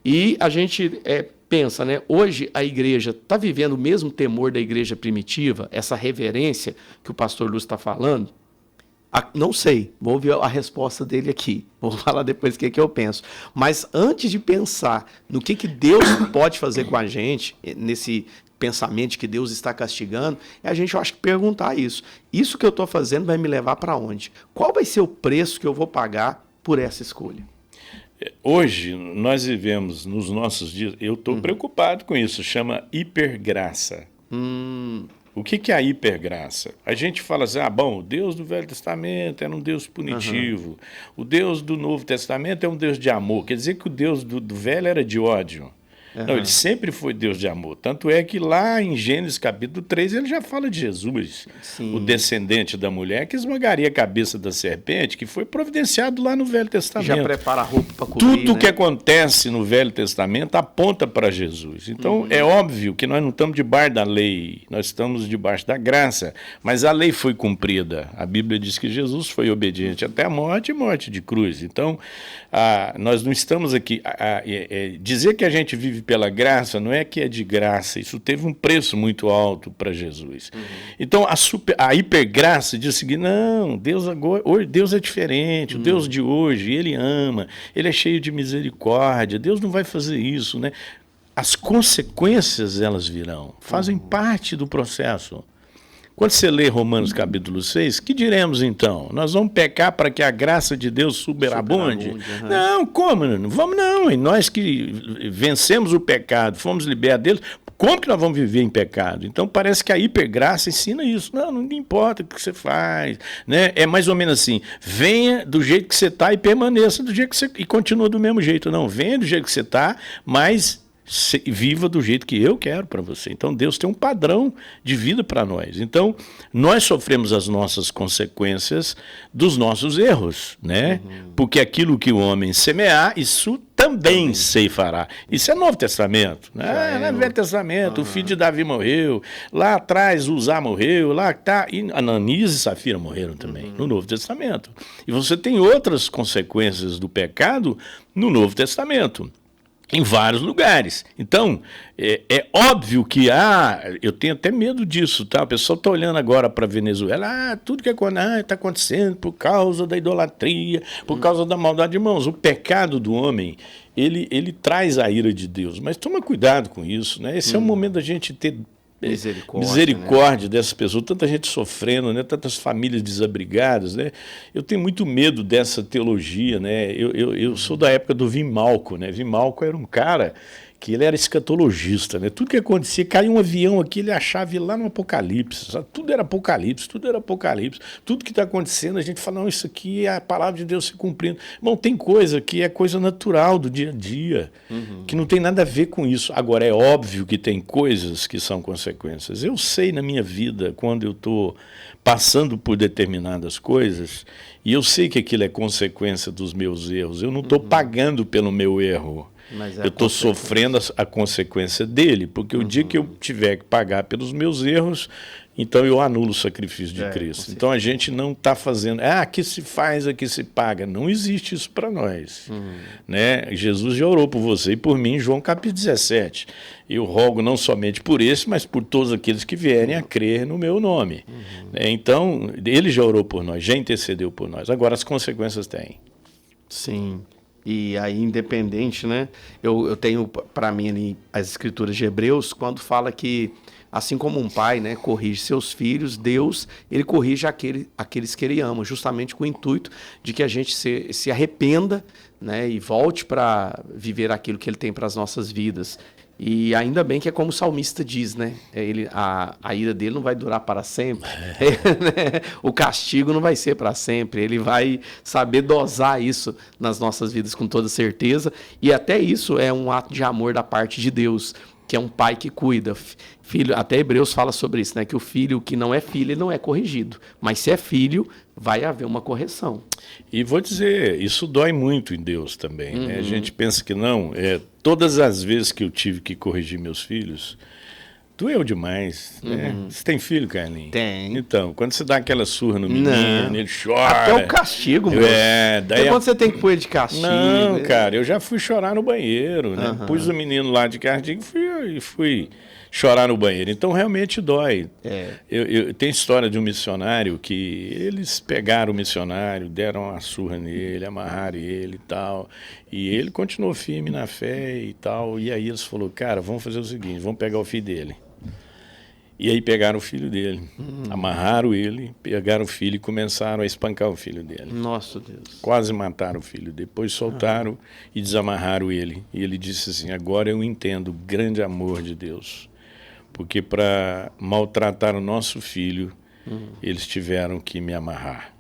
C: E a gente pensa, né? Hoje a igreja está vivendo o mesmo temor da igreja primitiva, essa reverência que o pastor Lúcio está falando? Não sei, vou ouvir a resposta dele aqui, vou falar depois o que eu penso. Mas antes de pensar no que Deus pode fazer com a gente, nesse pensamento de que Deus está castigando, é a gente, eu acho, que perguntar isso. Isso que eu estou fazendo vai me levar para onde? Qual vai ser o preço que eu vou pagar por essa escolha?
D: Hoje, nós vivemos nos nossos dias, eu estou preocupado com isso, chama hipergraça. O que é a hipergraça? A gente fala assim, bom, o Deus do Velho Testamento era um Deus punitivo, o Deus do Novo Testamento é um Deus de amor, quer dizer que o Deus do Velho era de ódio. Não, ele sempre foi Deus de amor. Tanto é que lá em Gênesis capítulo 3 ele já fala de Jesus, o descendente da mulher que esmagaria a cabeça da serpente, que foi providenciado lá no Velho Testamento.
C: Já prepara a roupa para cobrir,
D: Tudo que acontece no Velho Testamento aponta para Jesus. Então é óbvio que nós não estamos debaixo da lei, nós estamos debaixo da graça, mas a lei foi cumprida. A Bíblia diz que Jesus foi obediente até a morte e morte de cruz. Então nós não estamos aqui... dizer que a gente vive pela graça não é que é de graça, isso teve um preço muito alto para Jesus. Então a hipergraça diz o seguinte, não, Deus agora, hoje Deus é diferente, o Deus de hoje, ele ama, ele é cheio de misericórdia, Deus não vai fazer isso, né? As consequências elas virão, fazem parte do processo. Quando você lê Romanos capítulo 6, que diremos então? Nós vamos pecar para que a graça de Deus superabunde? Não, como? Não vamos não. E nós que vencemos o pecado, fomos libertos dele, como que nós vamos viver em pecado? Então parece que a hipergraça ensina isso. Não importa o que você faz. Né? É mais ou menos assim, venha do jeito que você está e permaneça do jeito que você... E continua do mesmo jeito. Não, venha do jeito que você está, mas... viva do jeito que eu quero para você. Então Deus tem um padrão de vida para nós. Então nós sofremos as nossas consequências dos nossos erros, né? Porque aquilo que o homem semear, isso também ceifará. Isso é Novo Testamento, né? No Velho Testamento, o filho de Davi morreu, lá atrás Uzá morreu, lá tá, e Ananias e Safira morreram também, no Novo Testamento. E você tem outras consequências do pecado no Novo Testamento. Em vários lugares. Então, é óbvio que eu tenho até medo disso, tá? O pessoal está olhando agora para a Venezuela, tudo que está acontecendo por causa da idolatria, por causa da maldade. Irmãos, o pecado do homem, ele traz a ira de Deus. Mas toma cuidado com isso, né? Esse é o momento da gente ter misericórdia, né? Dessas pessoas, tanta gente sofrendo, né? Tantas famílias desabrigadas, né? Eu tenho muito medo dessa teologia, né? Eu sou da época do Wim Malco, né? Wim Malco era um cara que ele era escatologista, né? Tudo que acontecia, caiu um avião aqui, ele achava lá no Apocalipse, sabe? Tudo era Apocalipse, tudo que está acontecendo, a gente fala, não, isso aqui é a palavra de Deus se cumprindo. Bom, tem coisa que é coisa natural do dia a dia, que não tem nada a ver com isso. Agora, é óbvio que tem coisas que são consequências. Eu sei na minha vida, quando eu estou passando por determinadas coisas, e eu sei que aquilo é consequência dos meus erros, eu não estou pagando pelo meu erro. Eu estou sofrendo a consequência dele, porque o dia que eu tiver que pagar pelos meus erros, então eu anulo o sacrifício de Cristo. Então a gente não está fazendo, aqui se faz, aqui se paga. Não existe isso para nós. Né? Jesus já orou por você e por mim em João capítulo 17. Eu rogo não somente por esse, mas por todos aqueles que vierem a crer no meu nome. Então, ele já orou por nós, já intercedeu por nós. Agora as consequências têm.
C: Sim. E aí, independente, né? Eu tenho para mim ali as escrituras de Hebreus, quando fala que, assim como um pai, né, corrige seus filhos, Deus, ele corrige aqueles que ele ama, justamente com o intuito de que a gente se arrependa, né, e volte para viver aquilo que ele tem para as nossas vidas. E ainda bem que é como o salmista diz, né? A ira dele não vai durar para sempre. Né? O castigo não vai ser para sempre. Ele vai saber dosar isso nas nossas vidas com toda certeza. E até isso é um ato de amor da parte de Deus, que é um pai que cuida. Filho, até Hebreus fala sobre isso, né? Que o filho que não é filho, ele não é corrigido. Mas se é filho, vai haver uma correção.
D: E vou dizer, isso dói muito em Deus também. Né? A gente pensa que não. Todas as vezes que eu tive que corrigir meus filhos, doeu demais. Né? Você tem filho, Carlinhos?
C: Tem.
D: Então, quando você dá aquela surra no menino, ele chora.
C: Até o castigo, moço.
D: Daí
C: quando você tem que pôr ele de castigo.
D: Não, cara, eu já fui chorar no banheiro. Né? Pus o menino lá de castigo e fui chorar no banheiro. Então, realmente dói. Tem história de um missionário que eles pegaram o missionário, deram uma surra nele, amarraram ele e tal. E ele continuou firme na fé e tal. E aí eles falaram, cara, vamos fazer o seguinte, vamos pegar o filho dele. E aí pegaram o filho dele, amarraram ele, pegaram o filho e começaram a espancar o filho dele.
C: Nossa, Deus.
D: Quase mataram o filho. Depois soltaram e desamarraram ele. E ele disse assim, agora eu entendo o grande amor de Deus. Porque para maltratar o nosso filho, eles tiveram que me amarrar.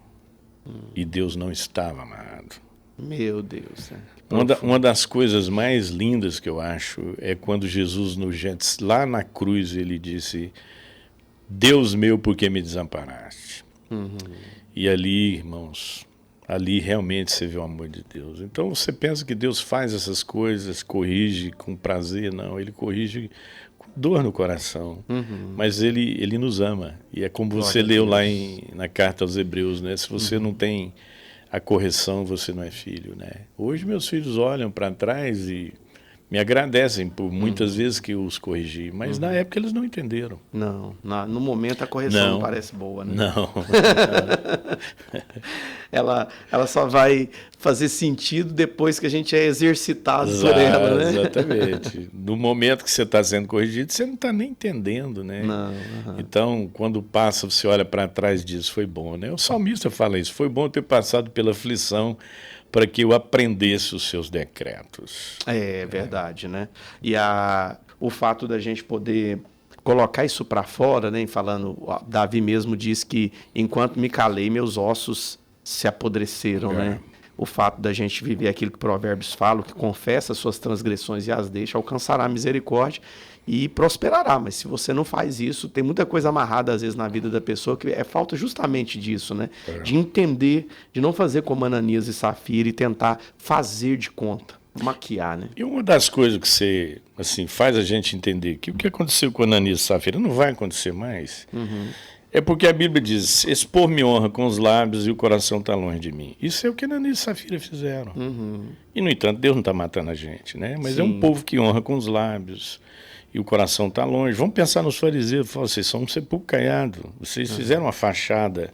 D: E Deus não estava amarrado.
C: Meu Deus.
D: Uma das coisas mais lindas que eu acho é quando Jesus, lá na cruz, ele disse, Deus meu, por que me desamparaste? E ali, irmãos, ali realmente você vê o amor de Deus. Então você pensa que Deus faz essas coisas, corrige com prazer? Não, ele corrige com dor no coração. Mas ele nos ama. E é como você leu lá na carta aos Hebreus, né? Se você não tem a correção, você não é filho, né? Hoje meus filhos olham para trás e me agradecem por muitas vezes que eu os corrigi, mas na época eles não entenderam.
C: Não, no momento a correção não parece boa, né?
D: Não.
C: ela só vai fazer sentido depois que a gente é exercitado por ela, né?
D: Exatamente. No momento que você está sendo corrigido, você não está nem entendendo, né?
C: Não.
D: Então, quando passa, você olha para trás e diz, foi bom, né? O salmista fala isso, foi bom ter passado pela aflição para que eu aprendesse os seus decretos.
C: É verdade, né? E o fato da gente poder colocar isso para fora, né? Falando, Davi mesmo diz que enquanto me calei, meus ossos se apodreceram, né? O fato da gente viver aquilo que Provérbios fala, que confessa suas transgressões e as deixa, alcançará a misericórdia e prosperará. Mas se você não faz isso, tem muita coisa amarrada às vezes na vida da pessoa que é falta justamente disso, né? De entender, de não fazer como Ananias e Safira e tentar fazer de conta, maquiar, né?
D: E uma das coisas que você faz a gente entender que o que aconteceu com Ananias e Safira não vai acontecer mais, é porque a Bíblia diz, expor-me honra com os lábios e o coração está longe de mim. Isso é o que Ananias e Safira fizeram. E, no entanto, Deus não está matando a gente, né? Mas é um povo que honra com os lábios e o coração está longe. Vamos pensar nos fariseus. Vocês são um sepulcro caiado. Vocês fizeram uma fachada.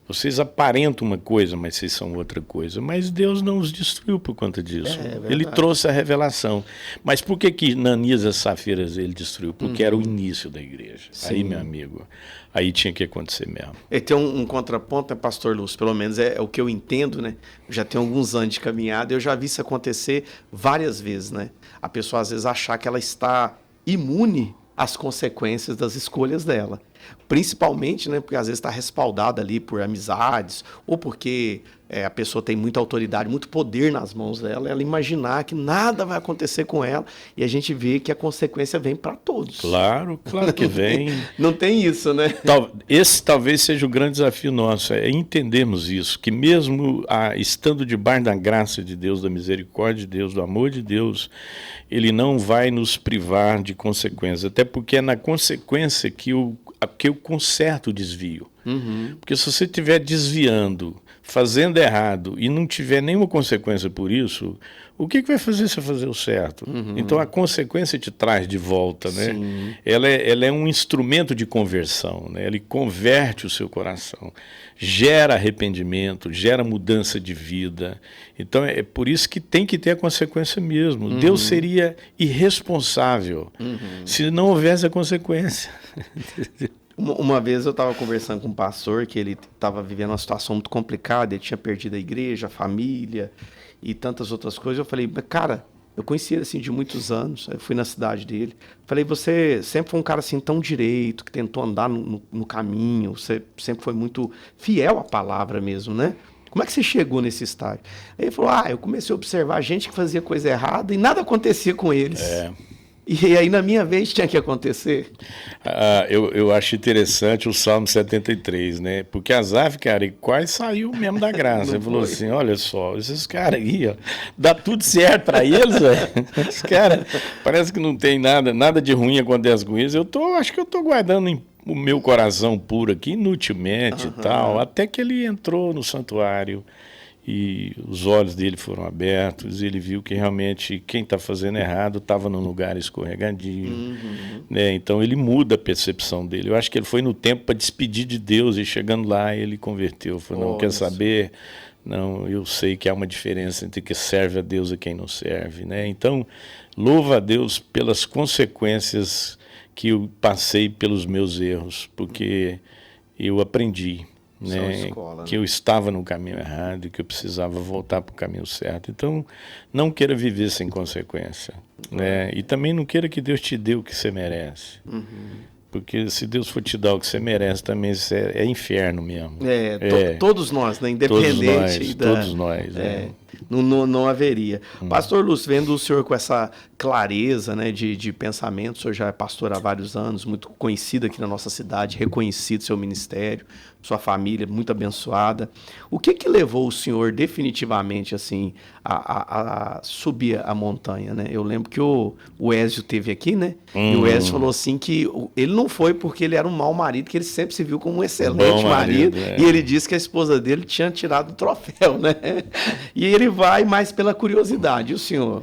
D: Vocês aparentam uma coisa, mas vocês são outra coisa. Mas Deus não os destruiu por conta disso. Ele trouxe a revelação. Mas por que Ananias e Safira ele destruiu? Porque era o início da igreja. Aí, meu amigo, aí tinha que acontecer mesmo.
C: E tem um contraponto, né, pastor Lúcio? Pelo menos é o que eu entendo, né? Eu já tenho alguns anos de caminhada, eu já vi isso acontecer várias vezes, né? A pessoa às vezes achar que ela está imune às consequências das escolhas dela. Principalmente, né, porque às vezes está respaldada ali por amizades ou porque a pessoa tem muita autoridade, muito poder nas mãos dela, ela imaginar que nada vai acontecer com ela e a gente vê que a consequência vem para todos.
D: Claro que vem.
C: Não tem isso, né?
D: Esse talvez seja o grande desafio nosso, é entendermos isso, que mesmo estando debaixo da graça de Deus, da misericórdia de Deus, do amor de Deus, Ele não vai nos privar de consequências, até porque é na consequência que eu conserto o desvio. Porque se você estiver desviando, fazendo errado e não tiver nenhuma consequência por isso, o que vai fazer você fazer o certo? Então a consequência te traz de volta, né? Ela é um instrumento de conversão, né? Ele converte o seu coração, gera arrependimento, gera mudança de vida. Então é por isso que tem que ter a consequência mesmo. Deus seria irresponsável se não houvesse a consequência.
C: Uma vez eu estava conversando com um pastor que ele estava vivendo uma situação muito complicada, ele tinha perdido a igreja, a família e tantas outras coisas. Eu falei, cara, eu conheci ele assim de muitos anos, eu fui na cidade dele. Falei, você sempre foi um cara assim tão direito, que tentou andar no caminho, você sempre foi muito fiel à palavra mesmo, né? Como é que você chegou nesse estágio? Aí ele falou, eu comecei a observar gente que fazia coisa errada e nada acontecia com eles. E aí, na minha vez, tinha que acontecer.
D: Eu acho interessante o Salmo 73, né? Porque Asaf, cara, ele quase saiu mesmo da graça. Ele falou assim, olha só, esses caras aí, ó, dá tudo certo para eles, velho. Os caras, parece que não tem nada de ruim acontece com eles. Acho que eu tô guardando o meu coração puro aqui, inutilmente e tal, até que ele entrou no santuário. E os olhos dele foram abertos e ele viu que realmente quem está fazendo errado estava num lugar escorregadio. Né? Então ele muda a percepção dele. Eu acho que ele foi no tempo para despedir de Deus e chegando lá ele converteu. Falou, não quer saber? Não, eu sei que há uma diferença entre quem serve a Deus e quem não serve. Né? Então louva a Deus pelas consequências que eu passei pelos meus erros, porque eu aprendi, né,
C: escola,
D: que eu estava no caminho errado e que eu precisava voltar para o caminho certo. Então, não queira viver sem consequência, né? E também não queira que Deus te dê o que você merece. Porque se Deus for te dar o que você merece, também isso é inferno mesmo.
C: Todos nós, né? Independente
D: todos nós.
C: Não haveria. Pastor Lúcio, vendo o senhor com essa clareza, né, de pensamento, o senhor já é pastor há vários anos, muito conhecido aqui na nossa cidade, reconhecido seu ministério, sua família muito abençoada. O que levou o senhor definitivamente assim a subir a montanha, né? Eu lembro que o Ézio teve aqui, né? E o Ézio falou assim que ele não foi porque ele era um mau marido, que ele sempre se viu como um excelente marido. E ele disse que a esposa dele tinha tirado o troféu, né? E ele vai mais pela curiosidade. E o senhor?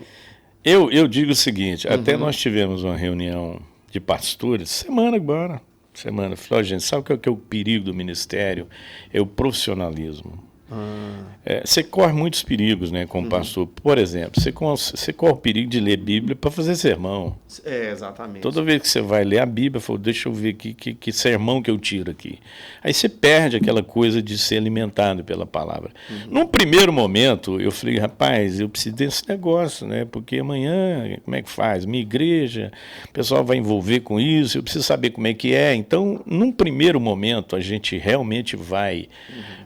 D: Eu digo o seguinte, até nós tivemos uma reunião de pastores, semana. Falei, gente, sabe o que é o perigo do ministério? É o profissionalismo. Você corre muitos perigos, né, como pastor. Por exemplo, você corre o perigo de ler Bíblia para fazer sermão.
C: Exatamente.
D: Toda vez que você vai ler a Bíblia, fala, deixa eu ver que sermão que eu tiro aqui. Aí você perde aquela coisa de ser alimentado pela palavra. Num primeiro momento, eu falei, rapaz, eu preciso desse negócio, né? Porque amanhã, como é que faz? Minha igreja, o pessoal vai envolver com isso, eu preciso saber como é que é. Então, num primeiro momento, a gente realmente vai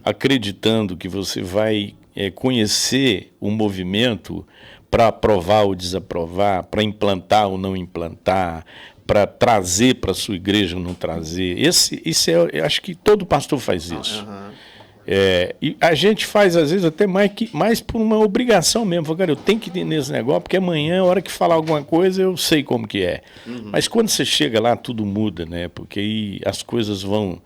D: acreditando que você vai conhecer o movimento para aprovar ou desaprovar, para implantar ou não implantar, para trazer para a sua igreja ou não trazer. Eu acho que todo pastor faz isso. E a gente faz, às vezes, até mais por uma obrigação mesmo. Fala, cara, eu tenho que ir nesse negócio, porque amanhã, a hora que falar alguma coisa, eu sei como que é. Mas quando você chega lá, tudo muda, né? Porque aí as coisas vão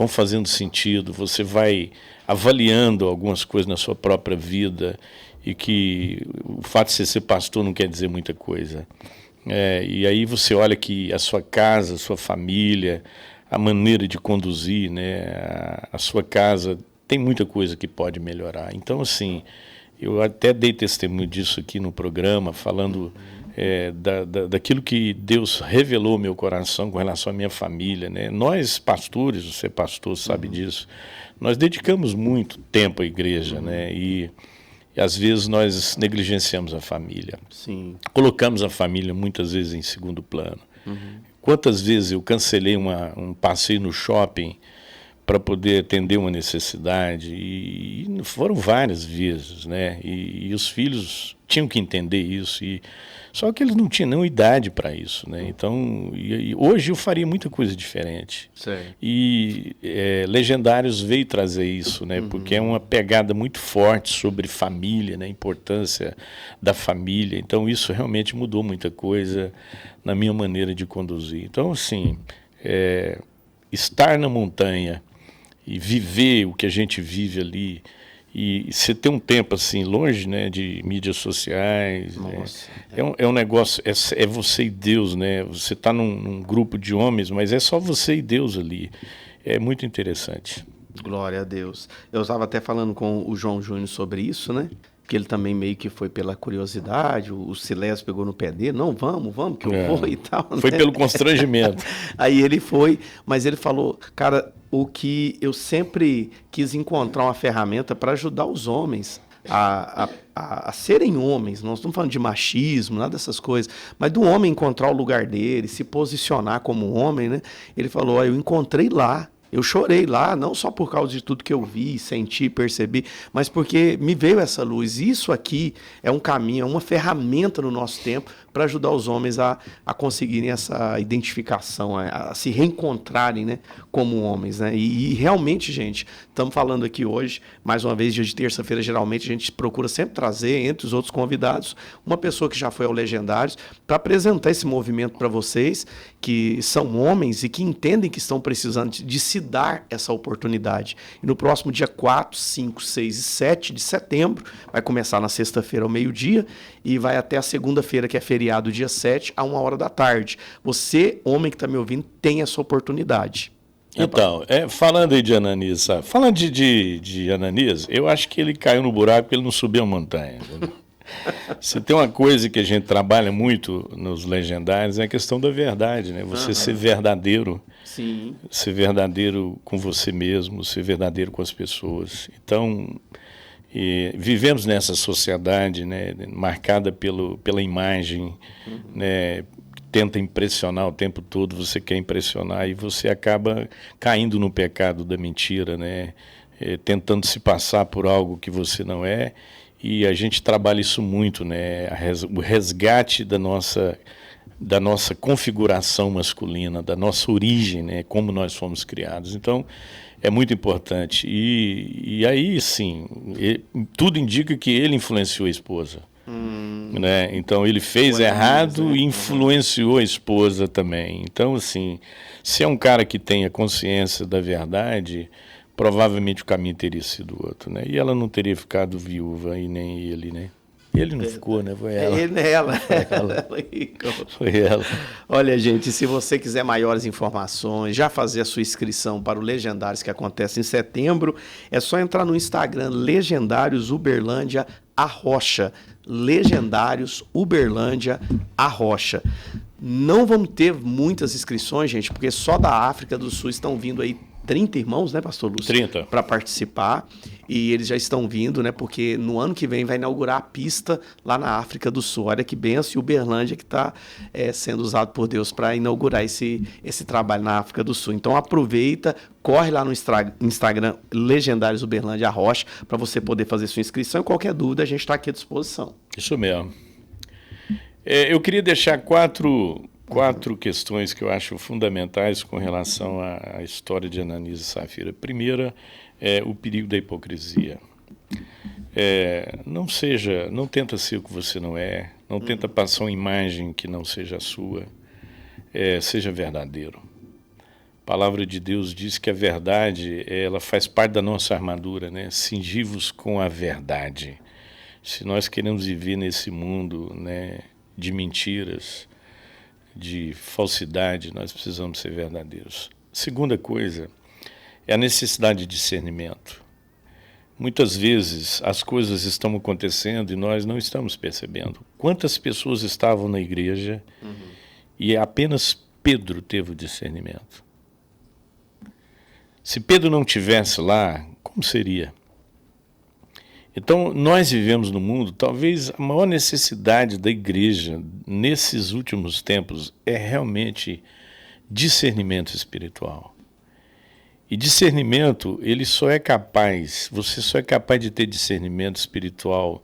D: fazendo sentido, você vai avaliando algumas coisas na sua própria vida e que o fato de você ser pastor não quer dizer muita coisa. E aí você olha que a sua casa, a sua família, a maneira de conduzir, né, a sua casa, tem muita coisa que pode melhorar. Então, assim, eu até dei testemunho disso aqui no programa, falando daquilo que Deus revelou ao meu coração com relação à minha família, né? Nós, pastores, você pastor sabe disso, nós dedicamos muito tempo à igreja, né? E às vezes nós negligenciamos a família.
C: Sim.
D: Colocamos a família muitas vezes em segundo plano. Quantas vezes eu cancelei um passeio no shopping para poder atender uma necessidade, e foram várias vezes, né? E os filhos tinham que entender isso, só que eles não tinham idade para isso, né? Então, hoje eu faria muita coisa diferente.
C: Sei.
D: E Legendários veio trazer isso, né? Porque é uma pegada muito forte sobre família, né? A importância da família. Então, isso realmente mudou muita coisa na minha maneira de conduzir. Então, assim, estar na montanha e viver o que a gente vive ali, e você ter um tempo assim longe, né, de mídias sociais, é um negócio, é você e Deus, né? Você está num grupo de homens, mas é só você e Deus ali. É muito interessante.
C: Glória a Deus. Eu estava até falando com o João Júnior sobre isso, né? Que ele também meio que foi pela curiosidade, o Silésio pegou no pé dele, não, vamos, que eu vou e tal.
D: Foi, né? Pelo constrangimento.
C: Aí ele foi, mas ele falou, cara, o que eu sempre quis encontrar uma ferramenta para ajudar os homens a serem homens. Não estamos falando de machismo, nada dessas coisas, mas do homem encontrar o lugar dele, se posicionar como homem, né? Ele falou, eu encontrei lá. Eu chorei lá, não só por causa de tudo que eu vi, senti, percebi, mas porque me veio essa luz. Isso aqui é um caminho, é uma ferramenta no nosso tempo para ajudar os homens a conseguirem essa identificação, a se reencontrarem, né, como homens, né? E realmente, gente, estamos falando aqui hoje, mais uma vez, dia de terça-feira, geralmente a gente procura sempre trazer, entre os outros convidados, uma pessoa que já foi ao Legendários, para apresentar esse movimento para vocês, que são homens e que entendem que estão precisando de se dar essa oportunidade. E no próximo dia 4, 5, 6 e 7 de setembro, vai começar na sexta-feira ao meio-dia e vai até a segunda-feira, que é feriado, dia 7, a 1h da tarde. Você, homem que está me ouvindo, tem essa oportunidade.
D: Então, falando aí de Ananias, sabe? Falando de Ananias, eu acho que ele caiu no buraco porque ele não subiu a montanha. Se tem uma coisa que a gente trabalha muito nos legendários é a questão da verdade, né? Você ser verdadeiro.
C: Sim.
D: Ser verdadeiro com você mesmo, ser verdadeiro com as pessoas. Então, vivemos nessa sociedade, né, marcada pela imagem, né, tenta impressionar o tempo todo, você quer impressionar e você acaba caindo no pecado da mentira, né, tentando se passar por algo que você não é, e a gente trabalha isso muito, né, o resgate da nossa configuração masculina, da nossa origem, né, como nós fomos criados. Então, é muito importante. E aí, sim, tudo indica que ele influenciou a esposa. Né? Então, ele fez errado e influenciou a esposa também. Então, assim, se é um cara que tem a consciência da verdade, provavelmente o caminho teria sido outro. Né? E ela não teria ficado viúva, e nem ele, né? Ele não ficou, né? Foi ela.
C: Ela.
D: Foi ela.
C: Olha, gente, se você quiser maiores informações, já fazer a sua inscrição para o Legendários que acontece em setembro, é só entrar no Instagram Legendários Uberlândia Arrocha. Legendários Uberlândia Arrocha. Não vamos ter muitas inscrições, gente, porque só da África do Sul estão vindo aí 30 irmãos, né, pastor Lúcio?
D: 30.
C: Para participar. E eles já estão vindo, né? Porque no ano que vem vai inaugurar a pista lá na África do Sul. Olha que benção, e Uberlândia que está sendo usado por Deus para inaugurar esse trabalho na África do Sul. Então aproveita, corre lá no Instagram Legendários Uberlândia Rocha para você poder fazer sua inscrição. E qualquer dúvida, a gente está aqui à disposição.
D: Isso mesmo. Eu queria deixar quatro questões que eu acho fundamentais com relação à história de Ananias e Safira. Primeira é o perigo da hipocrisia. Não tenta ser o que você não é, não tenta passar uma imagem que não seja a sua, seja verdadeiro. A palavra de Deus diz que a verdade, ela faz parte da nossa armadura, né? Cingi-vos com a verdade. Se nós queremos viver nesse mundo, né, de mentiras, de falsidade, nós precisamos ser verdadeiros. Segunda coisa é a necessidade de discernimento. Muitas vezes as coisas estão acontecendo e nós não estamos percebendo. Quantas pessoas estavam na igreja e apenas Pedro teve o discernimento? Se Pedro não estivesse lá, como seria? Então, nós vivemos no mundo, talvez a maior necessidade da igreja nesses últimos tempos é realmente discernimento espiritual. E discernimento, ele só é capaz, você só é capaz de ter discernimento espiritual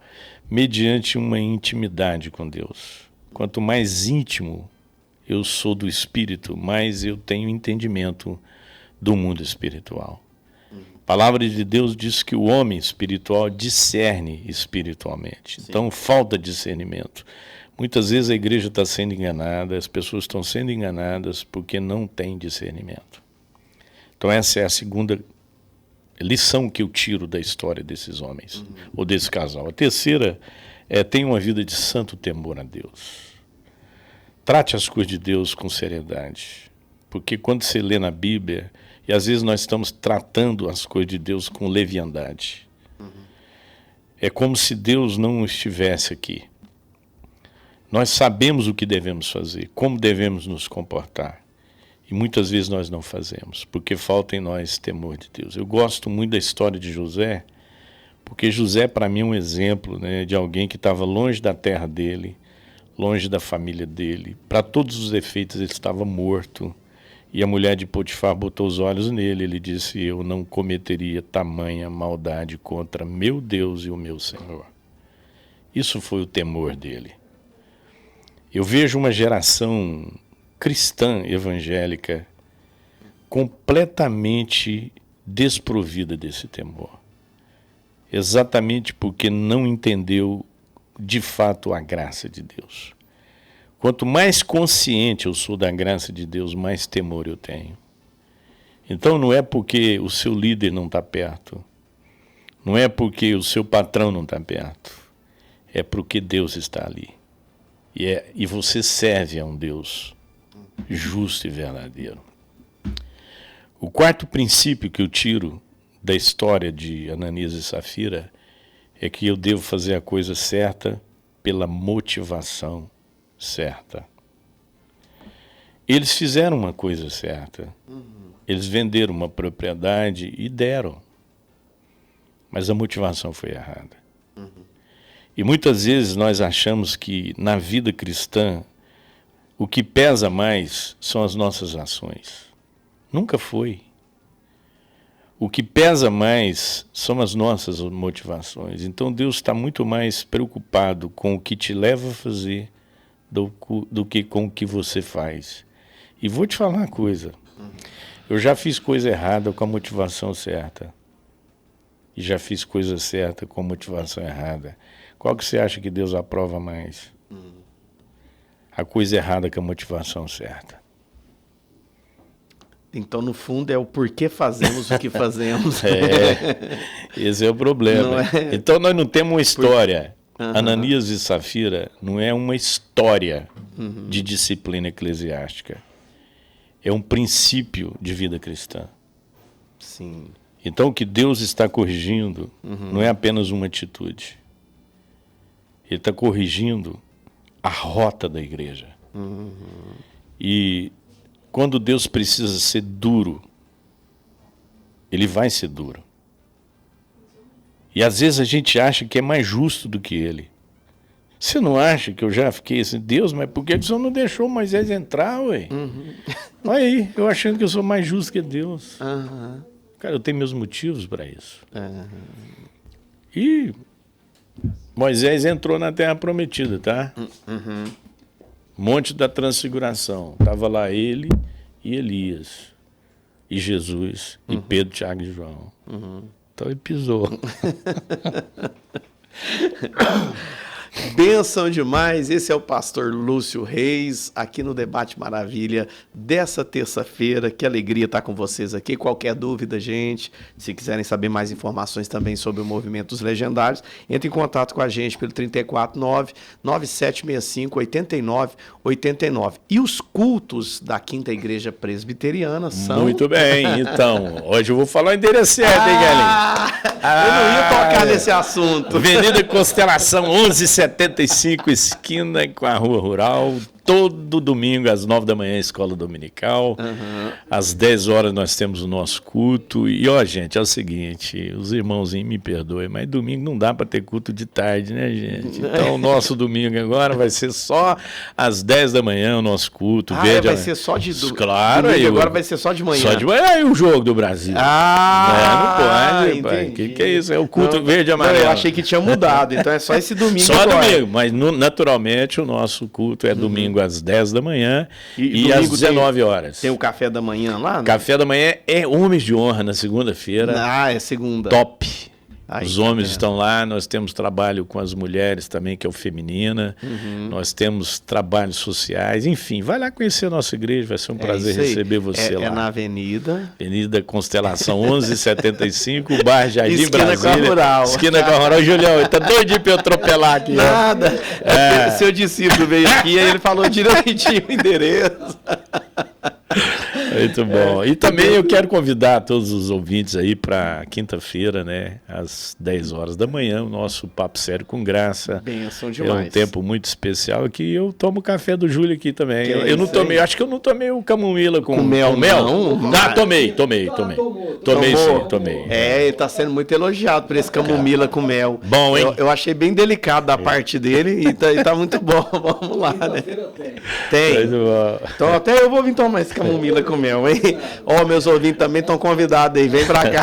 D: mediante uma intimidade com Deus. Quanto mais íntimo eu sou do Espírito, mais eu tenho entendimento do mundo espiritual. A palavra de Deus diz que o homem espiritual discerne espiritualmente. Sim. Então, falta discernimento. Muitas vezes a igreja está sendo enganada, as pessoas estão sendo enganadas porque não têm discernimento. Então, essa é a segunda lição que eu tiro da história desses homens, ou desse casal. A terceira é: tenha uma vida de santo temor a Deus. Trate as coisas de Deus com seriedade. Porque quando você lê na Bíblia, e às vezes nós estamos tratando as coisas de Deus com leviandade. É como se Deus não estivesse aqui. Nós sabemos o que devemos fazer, como devemos nos comportar. E muitas vezes nós não fazemos, porque falta em nós temor de Deus. Eu gosto muito da história de José, porque José, para mim, é um exemplo, né, de alguém que estava longe da terra dele, longe da família dele. Para todos os efeitos, ele estava morto. E a mulher de Potifar botou os olhos nele. Ele disse: eu não cometeria tamanha maldade contra meu Deus e o meu Senhor. Isso foi o temor dele. Eu vejo uma geração cristã evangélica completamente desprovida desse temor. Exatamente porque não entendeu de fato a graça de Deus. Quanto mais consciente eu sou da graça de Deus, mais temor eu tenho. Então não é porque o seu líder não está perto, não é porque o seu patrão não está perto, é porque Deus está ali. E você serve a um Deus justo e verdadeiro. O quarto princípio que eu tiro da história de Ananias e Safira é que eu devo fazer a coisa certa pela motivação certa. Eles fizeram uma coisa certa. Eles venderam uma propriedade e deram. Mas a motivação foi errada. E muitas vezes nós achamos que na vida cristã o que pesa mais são as nossas ações. Nunca foi. O que pesa mais são as nossas motivações. Então Deus está muito mais preocupado com o que te leva a fazer do que com o que você faz. E vou te falar uma coisa. Eu já fiz coisa errada com a motivação certa. E já fiz coisa certa com a motivação errada. Qual que você acha que Deus aprova mais? A coisa errada com a motivação certa.
C: Então, no fundo, é o porquê fazemos o que fazemos.
D: Esse é o problema.
C: É...
D: Então, nós não temos uma história. Ananias e Safira não é uma história de disciplina eclesiástica. É um princípio de vida cristã.
C: Sim.
D: Então, o que Deus está corrigindo não é apenas uma atitude. Ele está corrigindo a rota da igreja. E quando Deus precisa ser duro, Ele vai ser duro. E às vezes a gente acha que é mais justo do que Ele. Você não acha que eu já fiquei assim, Deus, mas por que o Senhor não deixou Moisés entrar, ué? Olha aí, eu achando que eu sou mais justo que Deus. Cara, eu tenho meus motivos para isso. E Moisés entrou na Terra Prometida, tá? Monte da Transfiguração. Estava lá ele e Elias, e Jesus, e Pedro, Tiago e João. Então ele pisou.
C: Bênção demais, esse é o pastor Lúcio Reis, aqui no Debate Maravilha dessa terça-feira. Que alegria estar com vocês aqui. Qualquer dúvida, gente, se quiserem saber mais informações também sobre o Movimento dos Legendários, entre em contato com a gente pelo 349-9765-8989. E os cultos da Quinta Igreja Presbiteriana são...
D: Muito bem, então, hoje eu vou falar o endereço certo, hein, Galinho?
C: Eu não ia tocar nesse assunto.
D: Avenida Constelação 1175, esquina com a Rua Rural. Todo domingo, às 9 da manhã, escola dominical. Às 10 horas nós temos o nosso culto. E, ó, gente, é o seguinte, os irmãozinhos me perdoem, mas domingo não dá para ter culto de tarde, né, gente? Então, o nosso domingo agora vai ser só às 10 da manhã, o nosso culto.
C: Vai ser só de
D: Claro,
C: domingo,
D: aí,
C: agora vai ser só de manhã.
D: Só de manhã e o jogo do Brasil. Não pode, pai. Que é isso? É o culto verde e amarelo.
C: Eu achei que tinha mudado, então é só esse domingo.
D: Só domingo, mas naturalmente o nosso culto é domingo às 10 da manhã e às 19 horas.
C: Tem o café da manhã lá? Né?
D: Café da manhã é Homens de Honra na segunda-feira.
C: É segunda.
D: Top. Os homens estão lá, nós temos trabalho com as mulheres também, que é o Feminina, nós temos trabalhos sociais, enfim, vai lá conhecer a nossa igreja, vai ser um prazer receber você lá.
C: É na Avenida
D: Constelação 1175, Bar Jardim Brasília.
C: Esquina com a Rural.
D: Esquina com a Rural. Julião, ele tá doidinho pra eu atropelar aqui.
C: Nada. Seu discípulo veio aqui e ele falou direitinho o endereço.
D: Muito bom. E também eu quero convidar todos os ouvintes aí para quinta-feira, né, às 10 horas da manhã, o nosso Papo Sério com Graça.
C: Benção demais.
D: É um tempo muito especial aqui. Eu tomo café do Júlio aqui também. Eu não tomei, acho que eu não tomei o camomila com mel.
C: Não?
D: Tomei. Tomei sim, tomei.
C: Ele tá sendo muito elogiado por esse camomila com mel.
D: Bom, hein?
C: Eu achei bem delicado da parte dele e tá muito bom. Vamos lá, né? Tem. Então até eu vou vir tomar esse camomila com mel, hein? Meus ouvintes também estão convidados aí. Vem pra cá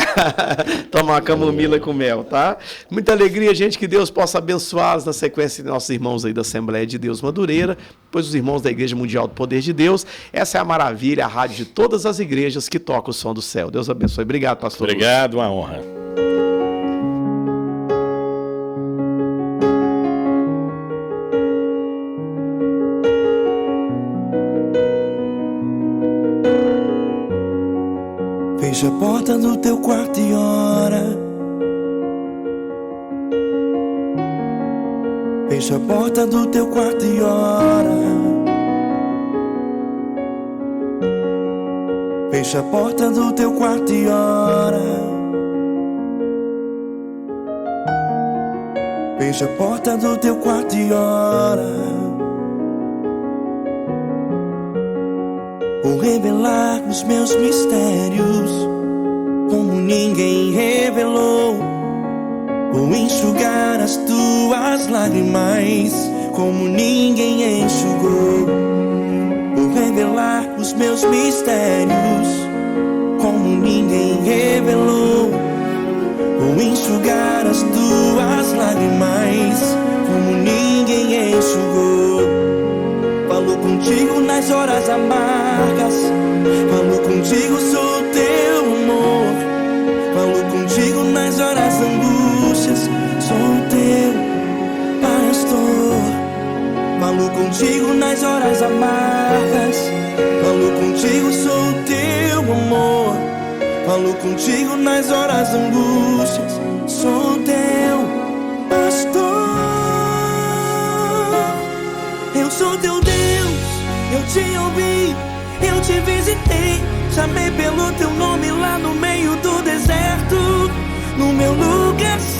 C: tomar uma camomila com mel, tá? Muita alegria, gente, que Deus possa abençoá-los na sequência de nossos irmãos aí da Assembleia de Deus Madureira, depois os irmãos da Igreja Mundial do Poder de Deus. Essa é a Maravilha, a rádio de todas as igrejas que toca o som do céu. Deus abençoe. Obrigado, pastor.
D: Obrigado, uma honra.
E: Fecha a porta do teu quarto e ora. Fecha a porta do teu quarto e ora. Fecha a porta do teu quarto e ora. Feche a porta do teu quarto e ora. Vou revelar os meus mistérios como ninguém revelou. Vou enxugar as tuas lágrimas como ninguém enxugou. Vou revelar os meus mistérios como ninguém revelou. Vou enxugar as tuas lágrimas como ninguém enxugou. Falo contigo nas horas amargas, falo contigo, sou teu amor. Falo contigo nas horas angústias, sou teu pastor. Falo contigo nas horas amargas, falo contigo, sou teu amor. Falo contigo nas horas angústias, sou teu pastor. Eu sou teu Deus, eu te ouvi, eu te visitei. Chamei pelo teu nome lá no meio do deserto, no meu lugar.